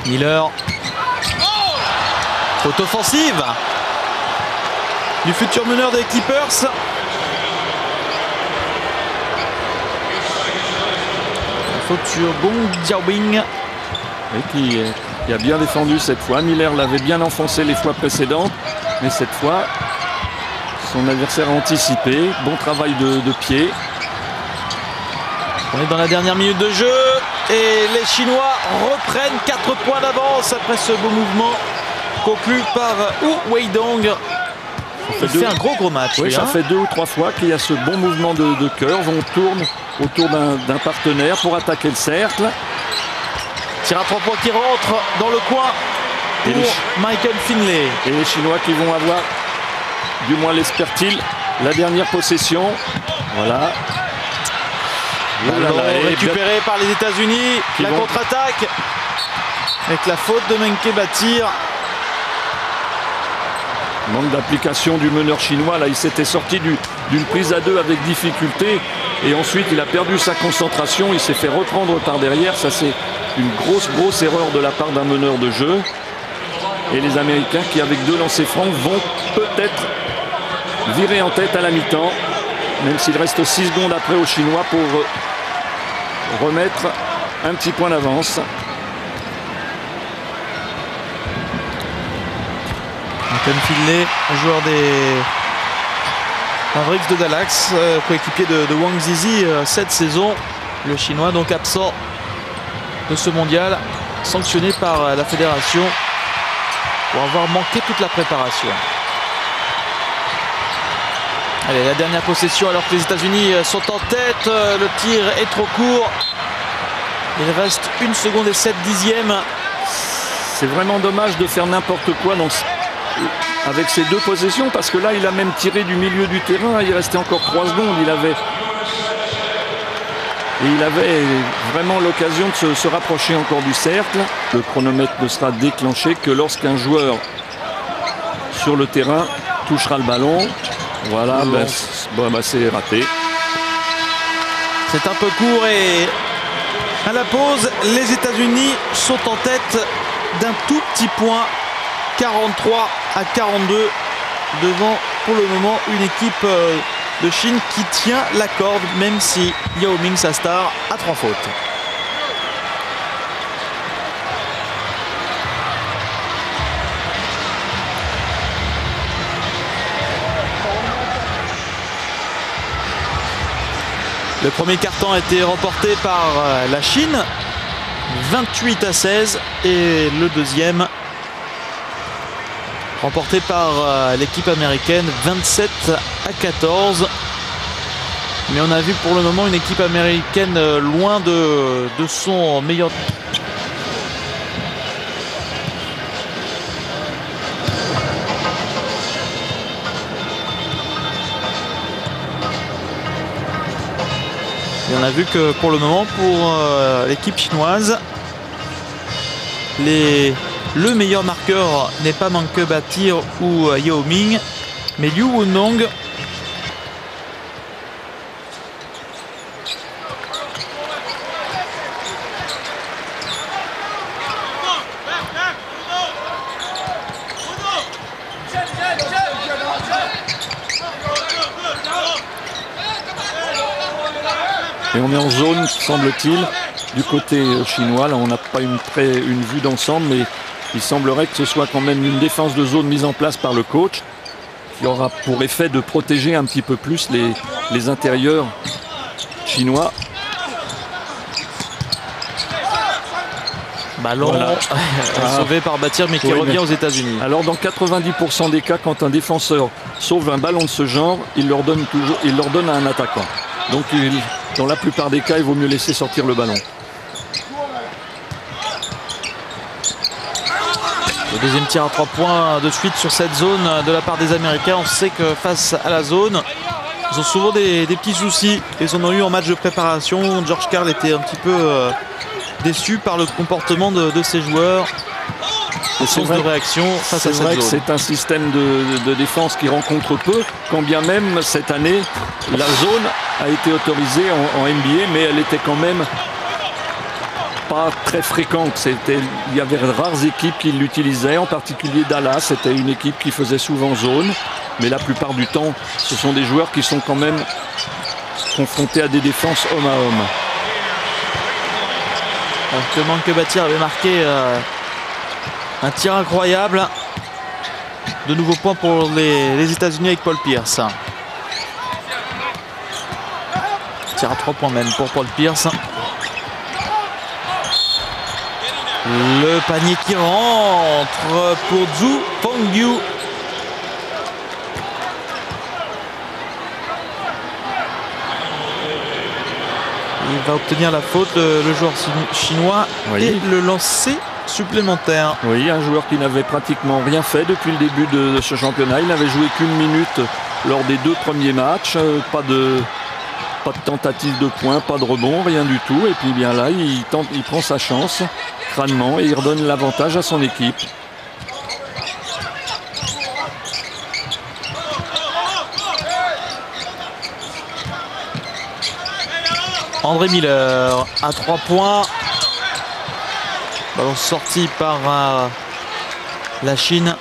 Miller. Faute offensive du futur meneur des Clippers. Faute sur Gong Jiaowing. Et qui a bien défendu cette fois. Miller l'avait bien enfoncé les fois précédentes. Mais cette fois, son adversaire a anticipé. Bon travail de pied. On est dans la dernière minute de jeu. Et les Chinois reprennent 4 points d'avance après ce beau mouvement conclu par Hu Weidong. Il fait un gros match. Oui, ça fait 2 ou 3 fois qu'il y a ce bon mouvement de curve. On tourne autour d'un partenaire pour attaquer le cercle. Tir à 3 points qui rentre dans le coin pour Michael Finlay. Et les Chinois qui vont avoir, du moins l'espère-t-il, la dernière possession. Voilà. Ballon récupéré par les États-Unis. La contre-attaque avec la faute de Menke Bâtir. Manque d'application du meneur chinois. Là, il s'était sorti d'une prise à 2 avec difficulté. Et ensuite, il a perdu sa concentration. Il s'est fait reprendre par derrière. Ça, c'est une grosse erreur de la part d'un meneur de jeu. Et les Américains qui, avec 2 lancers francs, vont peut-être virer en tête à la mi-temps. Même s'il reste 6 secondes après aux Chinois pour remettre un petit point d'avance. Michael Finlay, joueur des Mavericks de Dallas, coéquipier de Wang Zizi cette saison. Le Chinois donc absent de ce mondial, sanctionné par la fédération pour avoir manqué toute la préparation. Allez, la dernière possession alors que les États-Unis sont en tête. Le tir est trop court. Il reste 1 seconde et 7 dixièmes. C'est vraiment dommage de faire n'importe quoi avec ces 2 possessions, parce que là il a même tiré du milieu du terrain. Il restait encore 3 secondes. Il avait vraiment l'occasion de se rapprocher encore du cercle. Le chronomètre ne sera déclenché que lorsqu'un joueur sur le terrain touchera le ballon. Voilà, c'est raté. C'est un peu court et à la pause, les États-Unis sont en tête d'un tout petit point, 43 à 42, devant pour le moment une équipe de Chine qui tient la corde, même si Yao Ming, sa star, a 3 fautes. Le premier carton a été remporté par la Chine, 28 à 16, et le deuxième remporté par l'équipe américaine, 27 à 14. Mais on a vu pour le moment une équipe américaine loin de son meilleur. Et on a vu que pour le moment, pour l'équipe chinoise, le meilleur marqueur n'est pas Manke Batir ou Yao Ming, mais Liu Wunong. Et on est en zone, semble-t-il, du côté chinois. Là, on n'a pas une vue d'ensemble, mais il semblerait que ce soit quand même une défense de zone mise en place par le coach, qui aura pour effet de protéger un petit peu plus les intérieurs chinois. Ballon voilà. Sauvé par Batir, mais qui revient aux États-Unis. Alors dans 90% des cas, quand un défenseur sauve un ballon de ce genre, il leur donne à un attaquant. Donc dans la plupart des cas, il vaut mieux laisser sortir le ballon. Le deuxième tir à 3 points de suite sur cette zone de la part des Américains. On sait que face à la zone, ils ont souvent des petits soucis. Ils en ont eu en match de préparation. George Karl était un petit peu déçu par le comportement de ses joueurs. Sens de réaction face à cette zone. C'est vrai que c'est un système de défense qui rencontre peu, quand bien même cette année, la zone a été autorisée en NBA, mais elle était quand même pas très fréquente. Il y avait de rares équipes qui l'utilisaient, en particulier Dallas. C'était une équipe qui faisait souvent zone, mais la plupart du temps, ce sont des joueurs qui sont quand même confrontés à des défenses homme à homme. Alors que Manke Batir avait marqué un tir incroyable. De nouveaux points pour les États-Unis avec Paul Pierce. Tir à 3 points même pour Paul Pierce. Le panier qui rentre pour Zhu Pengyu. Il va obtenir la faute, le joueur chinois, oui. Et le lancer supplémentaire. Oui, un joueur qui n'avait pratiquement rien fait depuis le début de ce championnat. Il n'avait joué qu'une minute lors des 2 premiers matchs. Pas de tentative de points, pas de rebond, rien du tout. Et puis bien là, il prend sa chance crânement et il redonne l'avantage à son équipe. André Miller à 3 points. Ballon sorti par la Chine.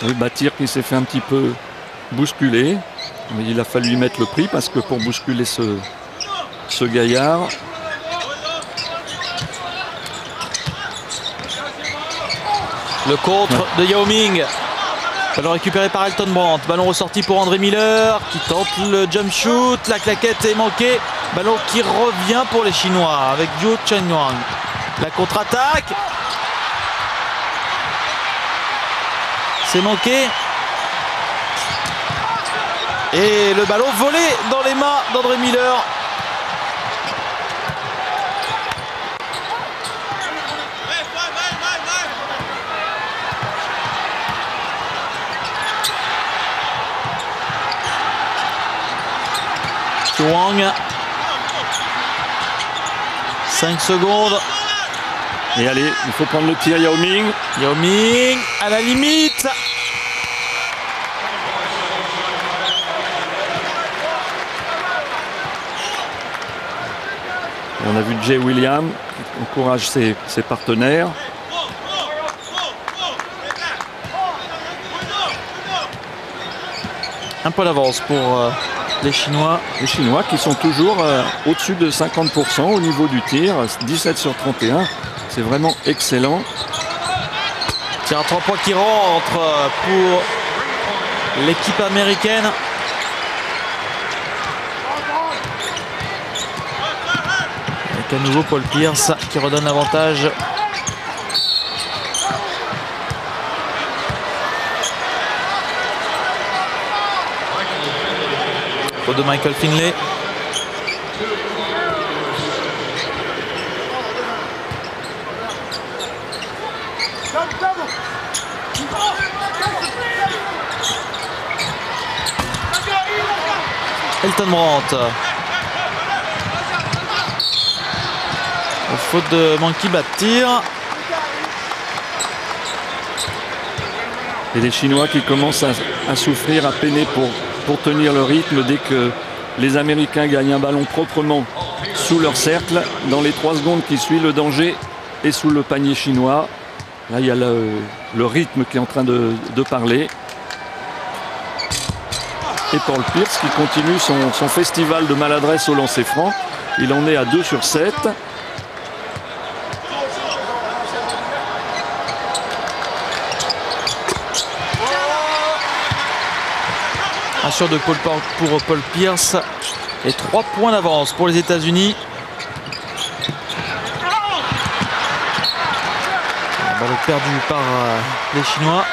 Oui, Batir qui s'est fait un petit peu bousculer. Mais il a fallu y mettre le prix parce que pour bousculer ce gaillard. Le contre de Yao Ming. Ballon récupéré par Elton Brandt. Ballon ressorti pour André Miller qui tente le jump shoot. La claquette est manquée. Ballon qui revient pour les Chinois avec Zhou Chenwang. La contre-attaque. C'est manqué. Et le ballon volé dans les mains d'André Miller. Wang. 5 secondes. Et allez, il faut prendre le tir. Yao Ming. Yao Ming à la limite. On a vu Jay Williams qui encourage ses partenaires. Un peu d'avance pour les Chinois. Les Chinois qui sont toujours au-dessus de 50% au niveau du tir. 17 sur 31. C'est vraiment excellent. Tir à 3 points qui rentre pour l'équipe américaine. Avec à nouveau Paul Pierce qui redonne l'avantage. Faute de Michael Finlay. Elton Brandt. Faute de Monkey Batir. Et les Chinois qui commencent à souffrir, à peiner pour tenir le rythme dès que les Américains gagnent un ballon proprement sous leur cercle. Dans les 3 secondes qui suivent, le danger est sous le panier chinois. Là, il y a le rythme qui est en train de parler. Et Paul Pierce qui continue son festival de maladresse au lancer franc. Il en est à 2 sur 7. Assure de pour Paul Pierce. Et 3 points d'avance pour les États-Unis. Ballon perdu par les Chinois.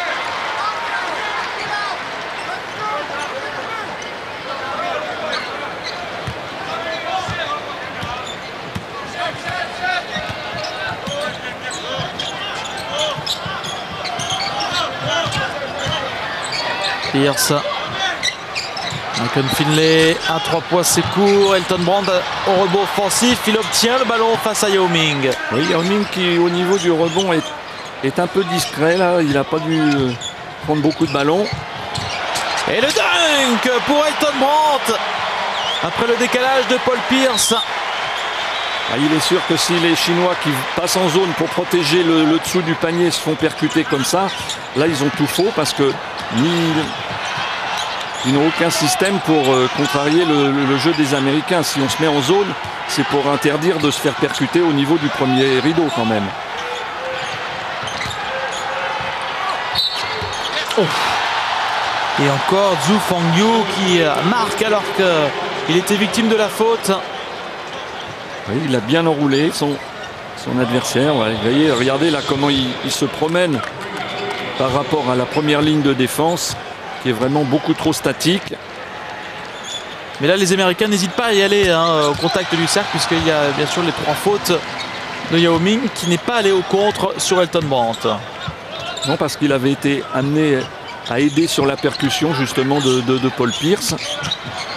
Pierce. Michael Finlay, à 3 points, c'est court. Elton Brand au rebond offensif. Il obtient le ballon face à Yao Ming. Oui, Yao Ming qui au niveau du rebond est un peu discret là. Il n'a pas dû prendre beaucoup de ballons. Et le dunk pour Elton Brand. Après le décalage de Paul Pierce. Il est sûr que si les Chinois qui passent en zone pour protéger le dessous du panier se font percuter comme ça, là ils ont tout faux parce que ils n'ont aucun système pour contrarier le jeu des Américains. Si on se met en zone, c'est pour interdire de se faire percuter au niveau du premier rideau quand même. Oh. Et encore Zhu Fangyu qui marque alors qu'il était victime de la faute. Oui, il a bien enroulé son adversaire. Ouais, vous voyez, regardez là comment il se promène par rapport à la première ligne de défense qui est vraiment beaucoup trop statique. Mais là les Américains n'hésitent pas à y aller au contact du cercle puisqu'il y a bien sûr les 3 fautes de Yao Ming qui n'est pas allé au contre sur Elton Brand. Non, parce qu'il avait été amené à aider sur la percussion justement de Paul Pierce.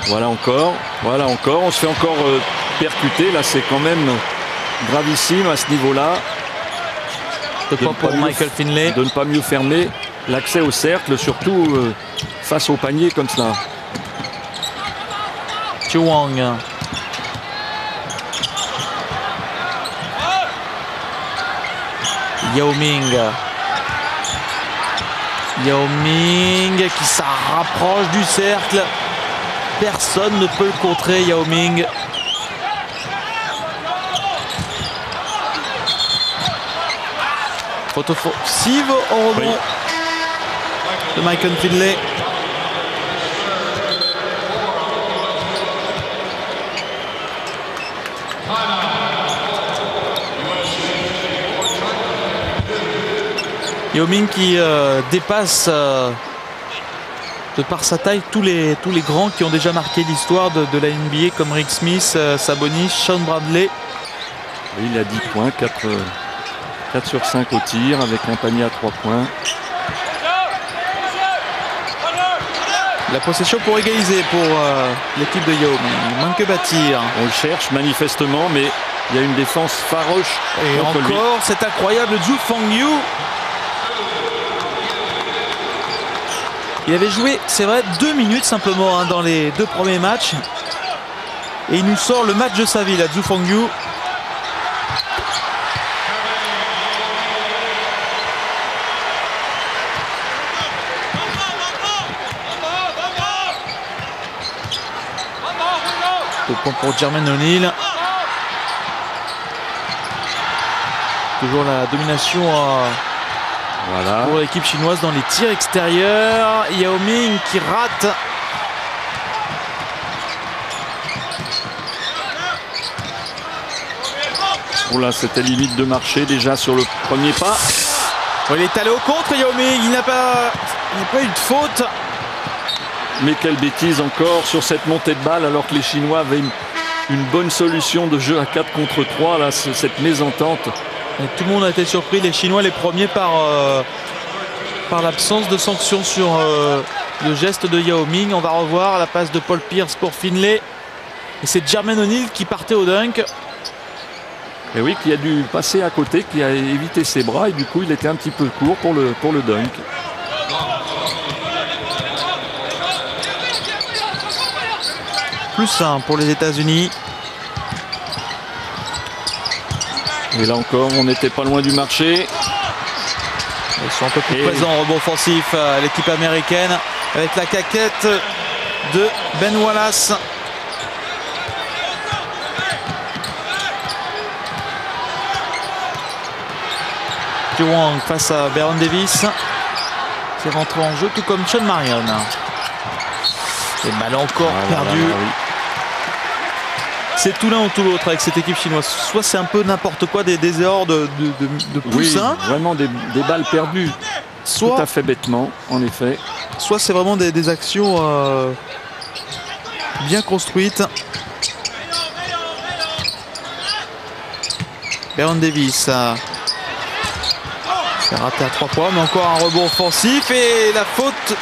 Voilà encore, on se fait encore percuter. Là c'est quand même gravissime à ce niveau-là. De pour Michael Finlay. De ne pas mieux fermer l'accès au cercle, surtout face au panier comme ça. Chu Wang. Yao Ming. Yao Ming qui s'en rapproche du cercle. Personne ne peut le contrer, Yao Ming. Faute offensive au rebond de Michael Finlay. Yao Ming qui dépasse de par sa taille tous les grands qui ont déjà marqué l'histoire de la NBA comme Rick Smith, Sabonis, Sean Bradley. Oui, il a 10 points, 4 sur 5 au tir avec un panier à 3 points. La possession pour égaliser pour l'équipe de Yao Ming. Il manque que bâtir. On le cherche manifestement, mais il y a une défense farouche. Et encore cet incroyable Zhu Fangyu. Il avait joué, c'est vrai, 2 minutes simplement dans les 2 premiers matchs. Et il nous sort le match de sa vie, là, Zhu Fangyu. Le point pour Jermaine O'Neal. Toujours la domination pour l'équipe chinoise dans les tirs extérieurs. Yao Ming qui rate. Oh là, c'était limite de marcher déjà sur le premier pas. Oh, il est allé au contre, Yao Ming. Il n'a pas eu de faute. Mais quelle bêtise encore sur cette montée de balle alors que les Chinois avaient une bonne solution de jeu à 4 contre 3. Là, cette mésentente. Et tout le monde a été surpris, les Chinois les premiers par l'absence de sanction sur le geste de Yao Ming. On va revoir la passe de Paul Pierce pour Finlay. Et c'est Jermaine O'Neal qui partait au dunk. Et oui, qui a dû passer à côté, qui a évité ses bras et du coup il était un petit peu court pour le dunk. Plus 1 pour les États-Unis. Et là encore, on n'était pas loin du marché. Ils sont un peu plus présents au rebond offensif, l'équipe américaine, avec la caquette de Ben Wallace. Wang face à Baron Davis qui rentre en jeu, tout comme Sean Marion. Et mal encore perdu. Oui. C'est tout l'un ou tout l'autre avec cette équipe chinoise. Soit c'est un peu n'importe quoi, des erreurs de plus 1. Vraiment des balles perdues. Soit, tout à fait bêtement, en effet. Soit c'est vraiment des actions bien construites. Baron Davis c'est raté à 3 points, mais encore un rebond offensif et la faute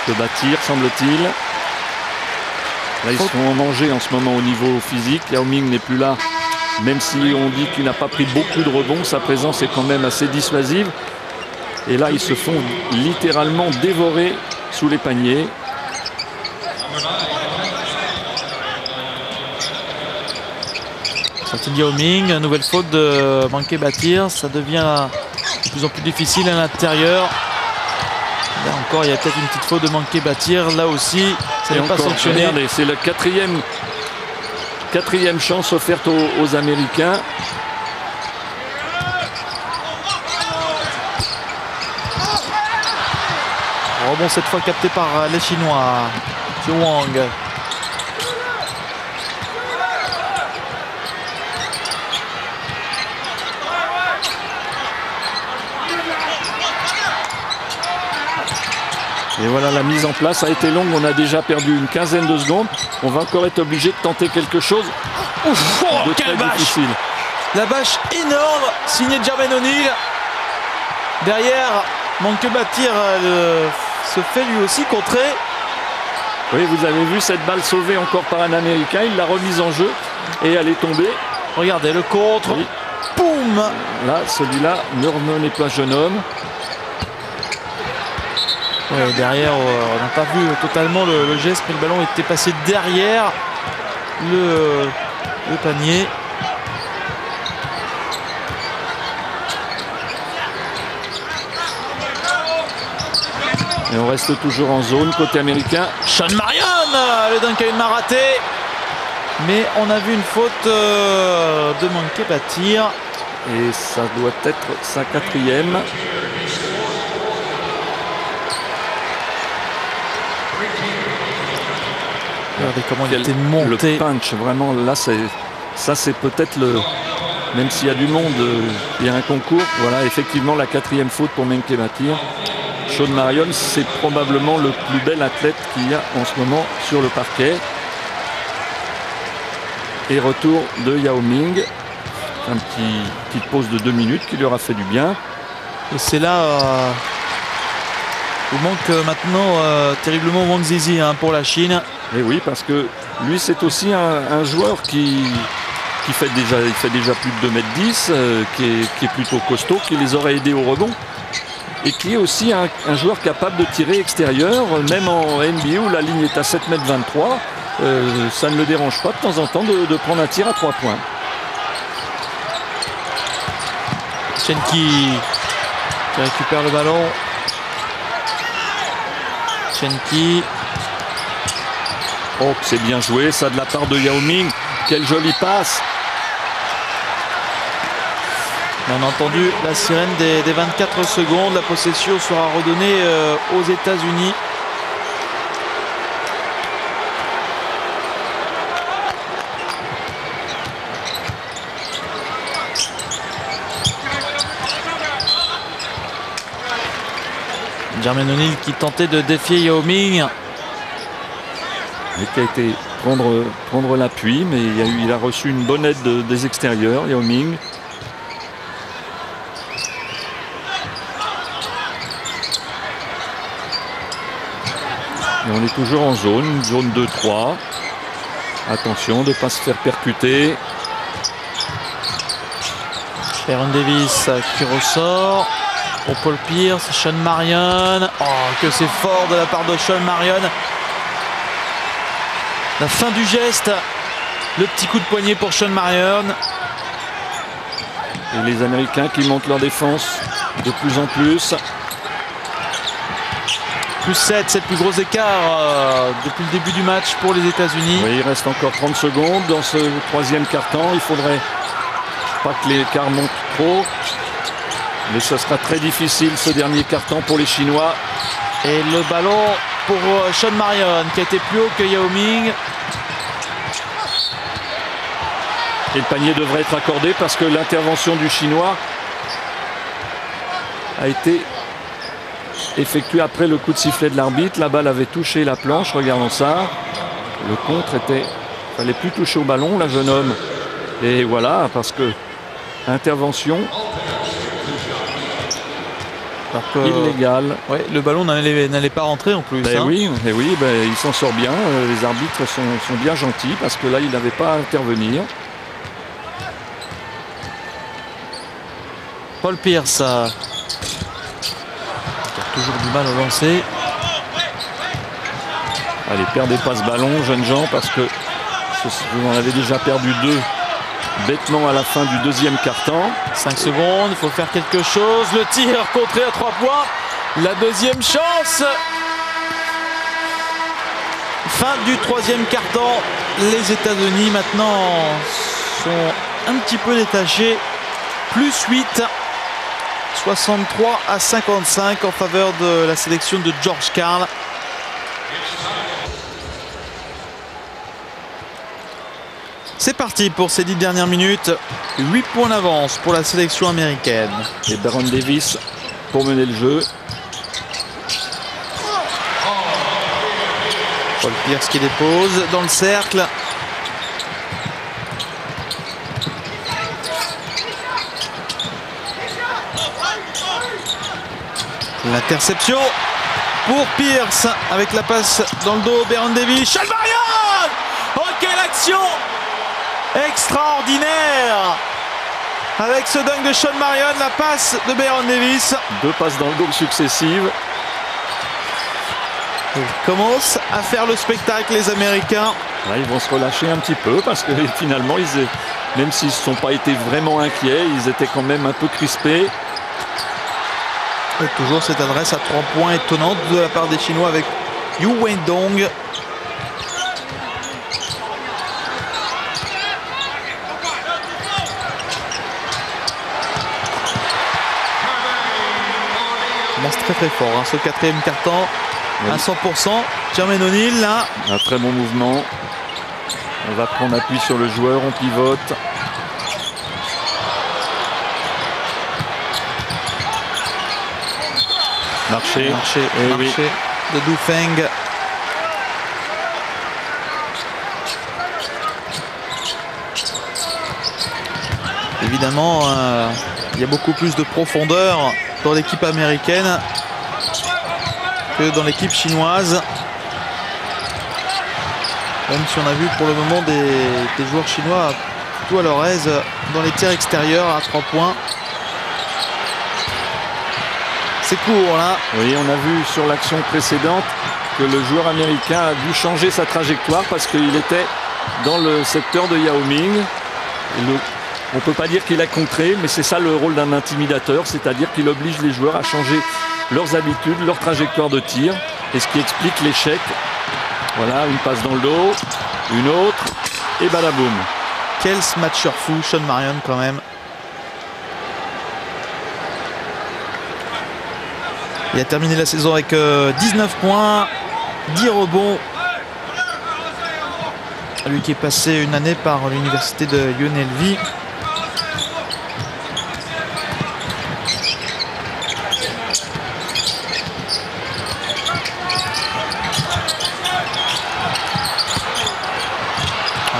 de Bâtir, semble-t-il. Là, ils sont en danger en ce moment au niveau physique. Yao Ming n'est plus là, même si on dit qu'il n'a pas pris beaucoup de rebonds. Sa présence est quand même assez dissuasive. Et là, ils se font littéralement dévorer sous les paniers. Sortie de Yao Ming, nouvelle faute de manquer Bâtir. Ça devient de plus en plus difficile à l'intérieur. Là encore, il y a peut-être une petite faute de manquer Bâtir. Là aussi, ça n'est pas sanctionné. C'est la quatrième chance offerte aux Américains. Rebond cette fois capté par les Chinois. Zhu Wang. Et voilà, la mise en place a été longue. On a déjà perdu une quinzaine de secondes. On va encore être obligé de tenter quelque chose de très difficile. La bâche énorme, signée Jermaine O'Neal. Derrière, manque Bâtir se fait lui aussi contrer. Oui, vous avez vu cette balle sauvée encore par un Américain. Il l'a remise en jeu et elle est tombée. Regardez le contre. Oui. Boum. Là, celui-là, ne remenez pas jeune homme. Ouais, derrière, on n'a pas vu totalement le geste, mais le ballon était passé derrière le panier. Et on reste toujours en zone côté américain. Sean Marion, le dunk a une main ratée. Mais on a vu une faute de manquer Bâtir. Et ça doit être sa quatrième. Regardez comment il était monté. Le punch, vraiment, là, ça c'est peut-être le... Même s'il y a du monde, il y a un concours. Voilà, effectivement, la quatrième faute pour Menke Bâtir. Sean Marion, c'est probablement le plus bel athlète qu'il y a en ce moment sur le parquet. Et retour de Yao Ming. Un petite pause de 2 minutes qui lui aura fait du bien. Et c'est là où manque maintenant terriblement Wang Zizi pour la Chine. Et oui, parce que lui, c'est aussi un joueur qui fait déjà plus de 2,10 m, qui est plutôt costaud, qui les aurait aidés au rebond. Et qui est aussi un joueur capable de tirer extérieur, même en NBA où la ligne est à 7,23 m. Ça ne le dérange pas de temps en temps de prendre un tir à 3 points. Chen qui récupère le ballon. Chen Ki. Oh, c'est bien joué, ça de la part de Yao Ming. Quelle jolie passe. On a entendu la sirène des 24 secondes. La possession sera redonnée aux États-Unis. Jermaine O'Neal qui tentait de défier Yao Ming. Et qui a été prendre l'appui, mais il a reçu une bonne aide des extérieurs, Yao Ming. Et on est toujours en zone 2-3. Attention de ne pas se faire percuter. Baron Davis qui ressort. Pour Paul Pierce, Sean Marion. Oh, que c'est fort de la part de Sean Marion. La fin du geste. Le petit coup de poignet pour Sean Marion. Et les Américains qui montent leur défense de plus en plus. Plus 7, c'est le plus gros écart depuis le début du match pour les États-Unis. Oui, il reste encore 30 secondes dans ce troisième quart-temps. Il faudrait pas que l'écart monte trop. Mais ce sera très difficile ce dernier quart-temps pour les Chinois. Et le ballon pour Sean Marion qui a été plus haut que Yao Ming. Et le panier devrait être accordé parce que l'intervention du Chinois a été effectuée après le coup de sifflet de l'arbitre. La balle avait touché la planche, regardons ça. Le contre était... Il fallait plus toucher au ballon, la jeune homme. Et voilà, parce que intervention illégale. Ouais, le ballon n'allait pas rentrer en plus. Ben oui, il s'en sort bien. Les arbitres sont bien gentils parce que là, il n'avait pas à intervenir. Paul Pierce qui a toujours du mal au lancer. Allez, perdez pas ce ballon, jeunes gens, parce que vous en avez déjà perdu 2 bêtement à la fin du deuxième quart-temps. 5 secondes, il faut faire quelque chose. Le tir contré à 3 points. La deuxième chance. Fin du troisième quart-temps. Les États-Unis maintenant sont un petit peu détachés. Plus 8. 63 à 55 en faveur de la sélection de George Karl. C'est parti pour ces 10 dernières minutes. 8 points d'avance pour la sélection américaine. Et Baron Davis pour mener le jeu. Paul Pierce qui dépose dans le cercle. L'interception pour Pierce avec la passe dans le dos. Baron Davis. Sean Marion! Oh, quelle action extraordinaire! Avec ce dunk de Sean Marion, la passe de Baron Davis. 2 passes dans le dos successives. Ils commencent à faire le spectacle, les Américains. Là, ils vont se relâcher un petit peu parce que finalement, même s'ils ne se sont pas été vraiment inquiets, ils étaient quand même un peu crispés. Et toujours cette adresse à 3 points étonnante de la part des Chinois avec Yu Weidong. Commence très fort hein, ce quatrième quart-temps. Oui. À 100%. Jermaine O'Neal là. Un très bon mouvement. On va prendre appui sur le joueur, on pivote. Marché oui. De Du Feng. Évidemment, il y a beaucoup plus de profondeur dans l'équipe américaine que dans l'équipe chinoise. Même si on a vu pour le moment des joueurs chinois plutôt à leur aise dans les tirs extérieurs à 3 points. C'est court là. Oui, on a vu sur l'action précédente que le joueur américain a dû changer sa trajectoire parce qu'il était dans le secteur de Yao Ming. On ne peut pas dire qu'il a contré, mais c'est ça le rôle d'un intimidateur, c'est-à-dire qu'il oblige les joueurs à changer leurs habitudes, leur trajectoire de tir, et ce qui explique l'échec. Voilà, une passe dans le dos, une autre, et badaboum. Quel smatcher fou, Sean Marion quand même. Il a terminé la saison avec 19 points, 10 rebonds. Lui qui est passé une année par l'université de UNLV.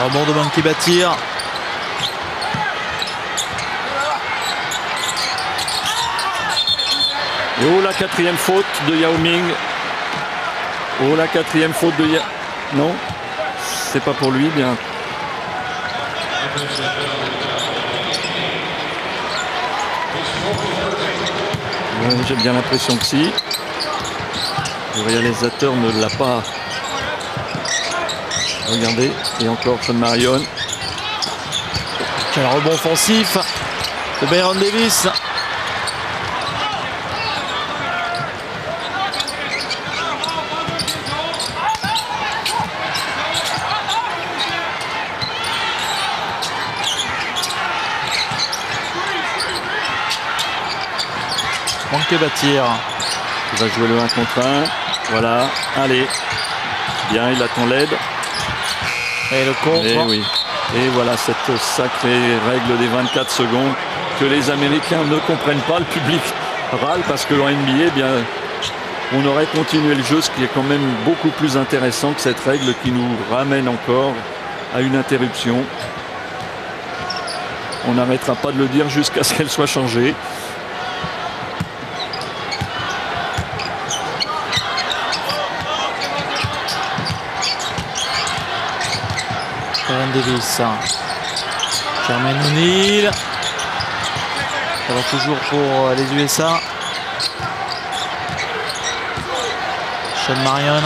Rebond de Banky Batir. Et oh, la 4e faute de Yao Ming. Oh, la 4e faute de Yao... Non, c'est pas pour lui, bien. J'ai bien l'impression que si. Le réalisateur ne l'a pas regardé. Et encore Sean Marion. Quel rebond offensif de Byron Davis. Manque bâtir. Il va jouer le 1 contre 1. Voilà, allez. Bien, il attend l'aide. Et le contre. Et oui. Et voilà cette sacrée règle des 24 secondes que les Américains ne comprennent pas. Le public râle parce que en NBA, eh bien, on aurait continué le jeu, ce qui est quand même beaucoup plus intéressant que cette règle qui nous ramène encore à une interruption. On n'arrêtera pas de le dire jusqu'à ce qu'elle soit changée. Byron Davis. Jermaine O'Neal. Ça va toujours pour les USA. Sean Marion.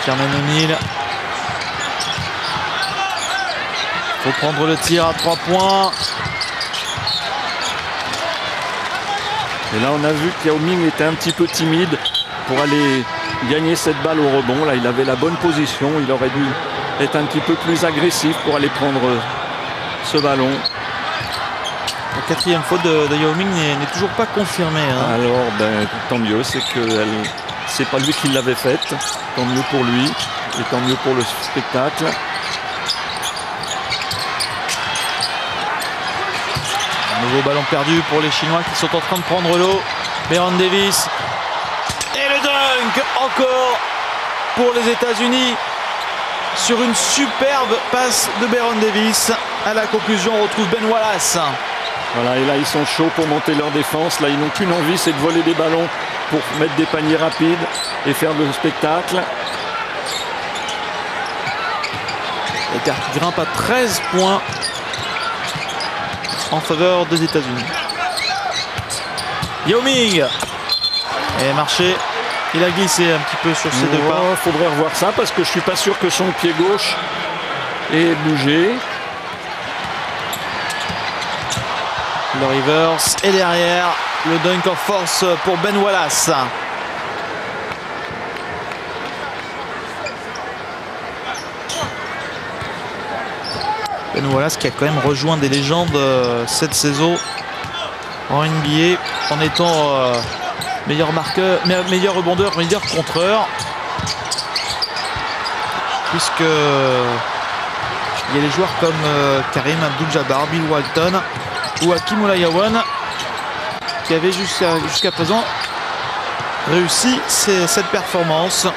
Jermaine O'Neal. Faut prendre le tir à 3 points. Et là on a vu que Yao Ming était un petit peu timide pour aller gagner cette balle au rebond. Là il avait la bonne position, il aurait dû être un petit peu plus agressif pour aller prendre ce ballon. La 4e faute de Yao Ming n'est toujours pas confirmée. Hein. Alors ben, tant mieux, c'est que c'est pas lui qui l'avait faite. Tant mieux pour lui et tant mieux pour le spectacle. Un nouveau ballon perdu pour les Chinois qui sont en train de prendre l'eau. Byron Davis. Et le dunk encore pour les États-Unis sur une superbe passe de Byron Davis. À la conclusion, on retrouve Ben Wallace. Voilà, et là ils sont chauds pour monter leur défense. Là ils n'ont qu'une envie, c'est de voler des ballons pour mettre des paniers rapides et faire le spectacle. L'écart qui grimpe à 13 points en faveur des États-Unis. Yao Ming est marché. Il a glissé un petit peu sur ses deux pas. Il faudrait revoir ça parce que je suis pas sûr que son pied gauche ait bougé. Le reverse et derrière le dunk of force pour Ben Wallace. Ben Wallace qui a quand même rejoint des légendes cette saison en NBA en étant meilleur marqueur, meilleur rebondeur, meilleur contreur. Puisque il y a des joueurs comme Karim Abdul-Jabbar, Bill Walton ou Hakeem Olajuwon qui avaient jusqu'à présent réussi cette performance.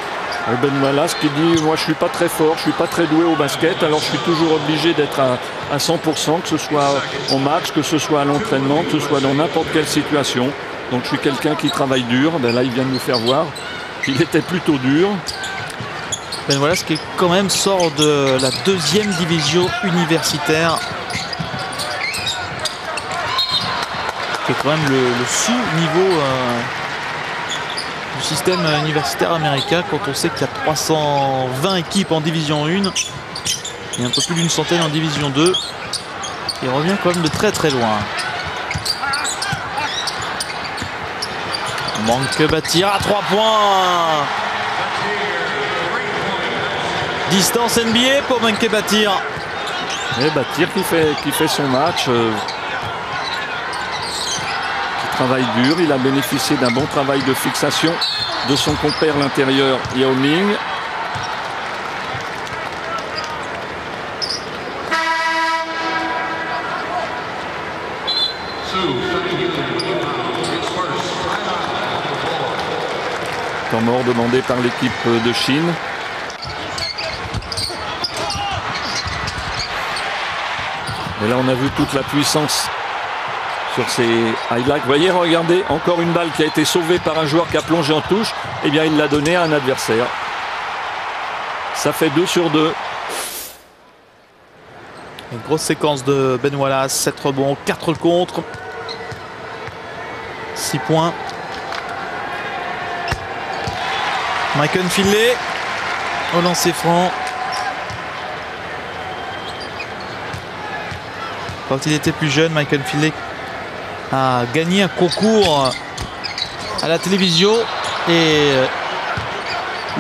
Ben Wallace qui dit moi je suis pas très fort, je suis pas très doué au basket, alors je suis toujours obligé d'être à 100%, que ce soit en match, que ce soit à l'entraînement, que ce soit dans n'importe quelle situation. Donc je suis quelqu'un qui travaille dur. Ben là il vient de nous faire voir qu'il était plutôt dur. Ben Wallace qui quand même sort de la 2e division universitaire, qui est quand même le sous-niveau du système universitaire américain, quand on sait qu'il y a 320 équipes en division 1 et un peu plus d'une centaine en division 2. Il revient quand même de très très loin. Manque bâtir à 3 points. Distance NBA pour Manque Bâtir. Et Bâtir qui fait son match. Travail dur, il a bénéficié d'un bon travail de fixation de son compère l'intérieur Yao Ming. Temps mort demandé par l'équipe de Chine. Et là on a vu toute la puissance sur ces highlights. Vous voyez, regardez, encore une balle qui a été sauvée par un joueur qui a plongé en touche. Eh bien, il l'a donnée à un adversaire. Ça fait 2 sur 2. Une grosse séquence de Ben Wallace, 7 rebonds, 4 contre. 6 points. Michael Finlay au lancer franc. Quand il était plus jeune, Michael Finlay a gagné un concours à la télévision et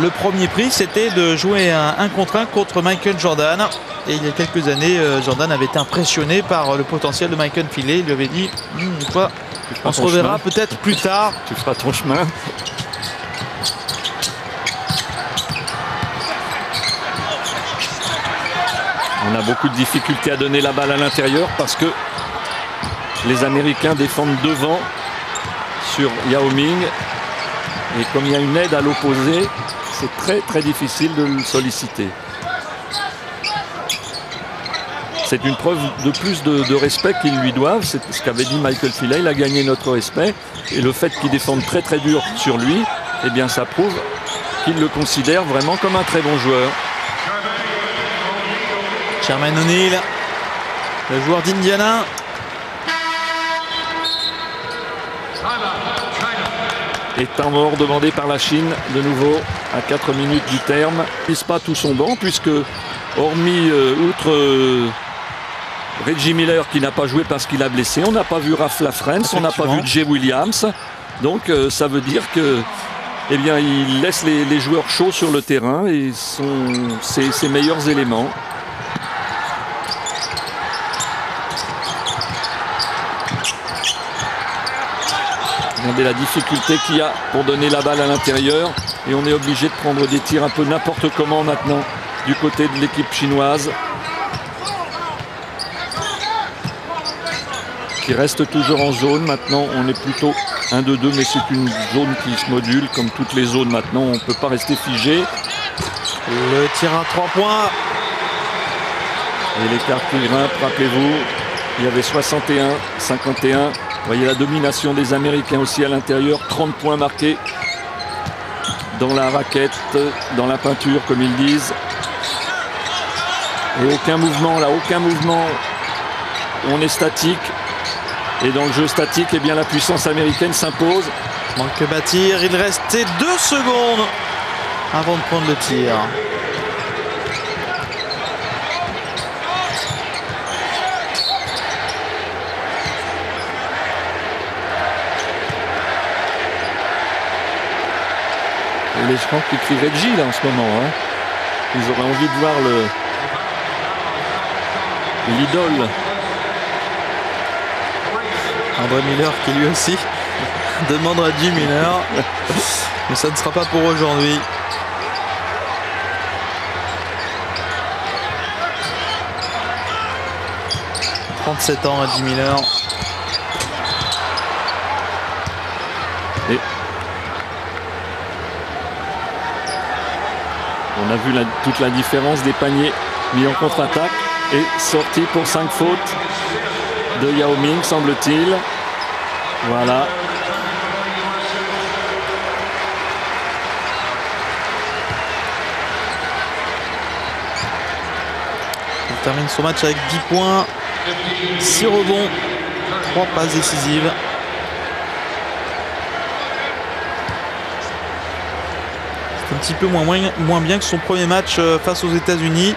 le premier prix c'était de jouer un 1 contre 1 contre Michael Jordan. Et il y a quelques années, Jordan avait été impressionné par le potentiel de Michael Finlay. Il lui avait dit quoi, on se reverra peut-être plus tard. Tu feras ton chemin. On a beaucoup de difficultés à donner la balle à l'intérieur parce que les Américains défendent devant sur Yao Ming. Et comme il y a une aide à l'opposé, c'est très très difficile de le solliciter. C'est une preuve de plus de respect qu'ils lui doivent. C'est ce qu'avait dit Michael Finlay. Il a gagné notre respect. Et le fait qu'ils défendent très très dur sur lui, eh bien ça prouve qu'ils le considèrent vraiment comme un très bon joueur. Jermaine O'Neal, le joueur d'Indiana. Et temps mort demandé par la Chine de nouveau à 4 minutes du terme. Il ne pas tout son banc puisque hormis outre Reggie Miller qui n'a pas joué parce qu'il a blessé, on n'a pas vu Ralph Lafrance, on n'a pas vu Jay Williams. Donc ça veut dire que eh bien, il laisse les joueurs chauds sur le terrain et ses meilleurs éléments. Regardez la difficulté qu'il y a pour donner la balle à l'intérieur. Et on est obligé de prendre des tirs un peu n'importe comment maintenant du côté de l'équipe chinoise. Qui reste toujours en zone. Maintenant, on est plutôt 1-2-2, mais c'est une zone qui se module comme toutes les zones maintenant. On ne peut pas rester figé. Le tir à 3 points. Et l'écart qui grimpe, rappelez-vous, il y avait 61-51. Vous voyez la domination des Américains aussi à l'intérieur. 30 points marqués dans la raquette, dans la peinture, comme ils disent. Et aucun mouvement, là, aucun mouvement. On est statique. Et dans le jeu statique, eh bien, la puissance américaine s'impose. Manque que bâtir. Il restait 2 secondes avant de prendre le tir. Et les gens qui crient Reggie là en ce moment. Hein. Ils auraient envie de voir l'idole. André Miller qui lui aussi demande à Reggie Miller. Mais ça ne sera pas pour aujourd'hui. « 37 ans, Reggie Miller. » Et on a vu toute la différence des paniers mis en contre-attaque et sorti pour 5 fautes de Yao Ming, semble-t-il. Voilà. Il termine son match avec 10 points, 6 rebonds, 3 passes décisives. C'est un petit peu moins bien que son premier match face aux États-Unis.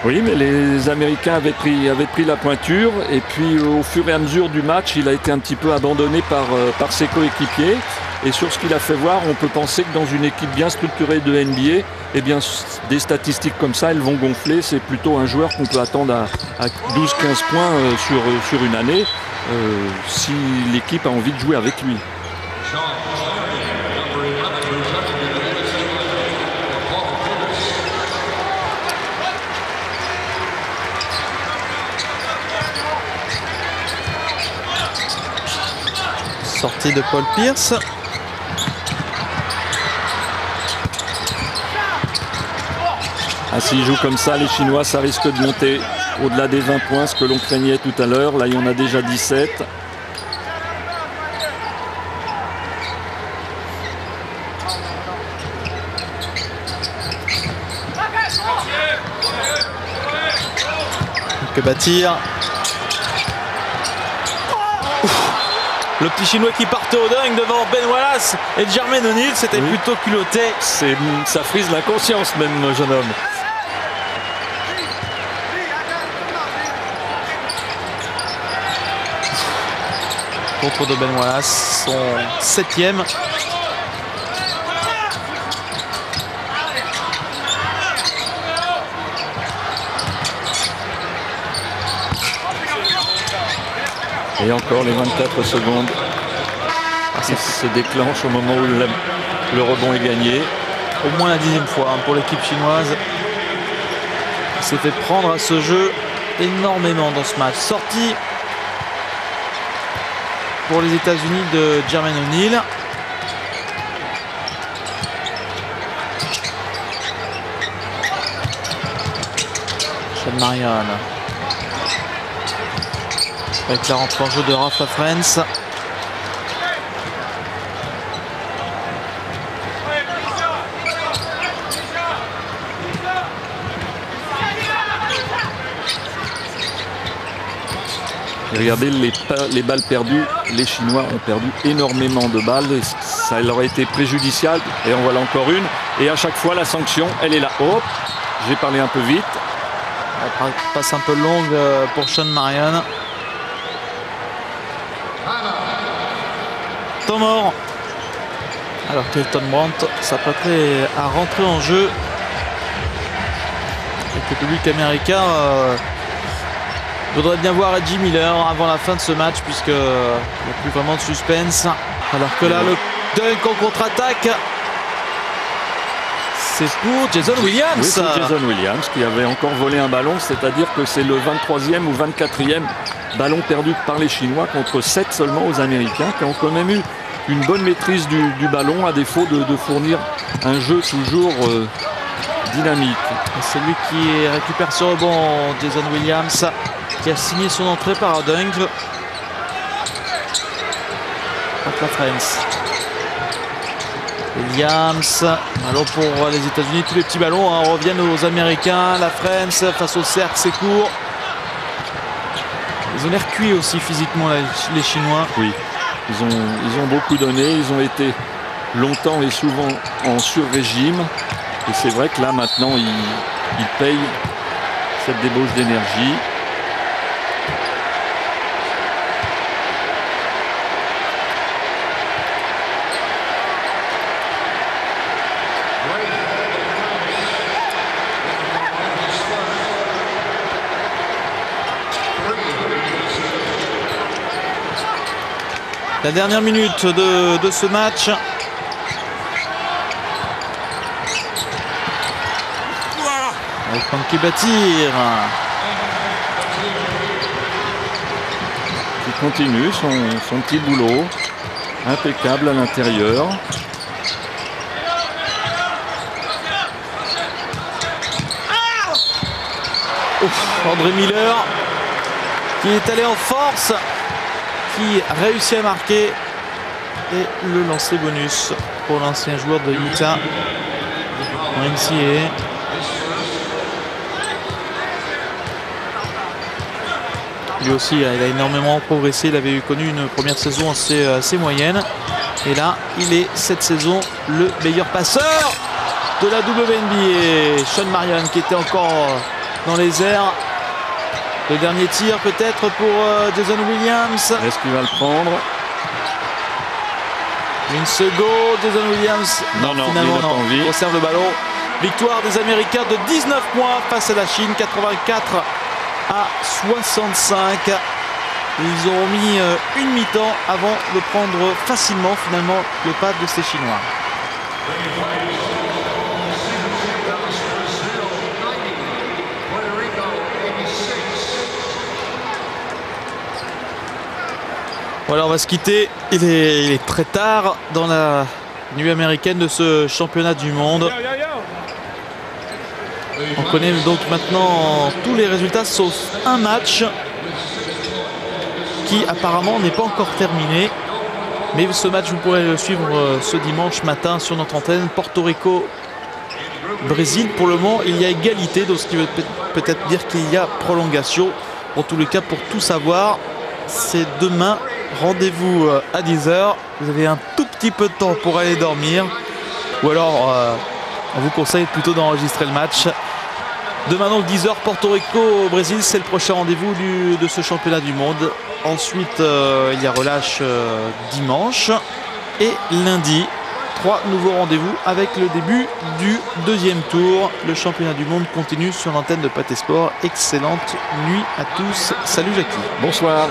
Oui, mais les Américains avaient pris la pointure et puis au fur et à mesure du match, il a été un petit peu abandonné par ses coéquipiers. Et sur ce qu'il a fait voir, on peut penser que dans une équipe bien structurée de NBA, eh bien, des statistiques comme ça, elles vont gonfler. C'est plutôt un joueur qu'on peut attendre à 12-15 points sur une année si l'équipe a envie de jouer avec lui. Sortie de Paul Pierce. Ah, s'ils jouent comme ça, les Chinois, ça risque de monter au-delà des 20 points, ce que l'on craignait tout à l'heure. Là, il y en a déjà 17. que bâtir. Le petit chinois qui partait au dingue devant Ben Wallace et Jermaine O'Neal, c'était plutôt culotté. Ça frise l'inconscience même, jeune homme. Contre de Ben Wallace, son 7e. Et encore les 24 secondes qui se déclenchent au moment où le rebond est gagné. Au moins la 10e fois pour l'équipe chinoise. Il s'est fait prendre à ce jeu énormément dans ce match. Sortie pour les États-Unis de Jermaine O'Neal. Sean Marion. Avec la rentrée en jeu de Rafa Frentz. Regardez les balles perdues. Les Chinois ont perdu énormément de balles et ça leur a été préjudiciable. Et en voilà encore une. Et à chaque fois, la sanction, elle est là. Hop, j'ai parlé un peu vite. La passe un peu longue pour Sean Marion. Temps mort. Alors qu'Elton Brandt s'apprêterait à rentrer en jeu. Et que le public américain voudrait bien voir Reggie Miller avant la fin de ce match, puisqu'il n'y a plus vraiment de suspense. Alors que là, le dunk en contre-attaque, c'est pour Jason Williams. Oui, c'est Jason Williams qui avait encore volé un ballon, c'est-à-dire que c'est le 23e ou 24e ballon perdu par les Chinois contre 7 seulement aux Américains, qui ont quand même eu une bonne maîtrise du ballon à défaut de fournir un jeu toujours dynamique. C'est lui qui récupère ce rebond, Jason Williams, qui a signé son entrée par un dunk. Contre la France. Williams, ballon pour les États-Unis. Tous les petits ballons reviennent aux Américains. La France face au cercle, c'est court. Ils ont l'air cuits aussi physiquement, les Chinois. Oui, ils ont beaucoup donné. Ils ont été longtemps et souvent en sur-régime. Et c'est vrai que là, maintenant, ils payent cette débauche d'énergie. La dernière minute de ce match. Avec Frankie Battir. Qui continue son petit boulot. Impeccable à l'intérieur. André Miller qui est allé en force, qui réussit à marquer, et le lancer bonus pour l'ancien joueur de Utah en NCAA. Lui aussi, il a énormément progressé. Il avait connu une première saison assez moyenne. Et là, il est cette saison le meilleur passeur de la WNBA. Sean Marion qui était encore dans les airs. Le dernier tir peut-être pour Jason Williams. Est-ce qu'il va le prendre? Une seconde, Jason Williams. Non, finalement non. Il conserve le ballon. Victoire des Américains de 19 points face à la Chine, 84 à 65. Ils ont mis une mi-temps avant de prendre facilement finalement le pas de ces Chinois. Voilà, on va se quitter. Il est très tard dans la nuit américaine de ce championnat du monde. On connaît donc maintenant tous les résultats sauf un match qui apparemment n'est pas encore terminé. Mais ce match, vous pourrez le suivre ce dimanche matin sur notre antenne. Porto Rico, Brésil. Pour le moment, il y a égalité, donc ce qui veut peut-être dire qu'il y a prolongation. En tous les cas, pour tout savoir, c'est demain. Rendez-vous à 10 h. Vous avez un tout petit peu de temps pour aller dormir. Ou alors, on vous conseille plutôt d'enregistrer le match. Demain donc 10 h, Porto Rico au Brésil, c'est le prochain rendez-vous de ce championnat du monde. Ensuite, il y a relâche dimanche. Et lundi, 3 nouveaux rendez-vous avec le début du deuxième tour. Le championnat du monde continue sur l'antenne de Pathé Sport. Excellente nuit à tous. Salut Jackie. Bonsoir.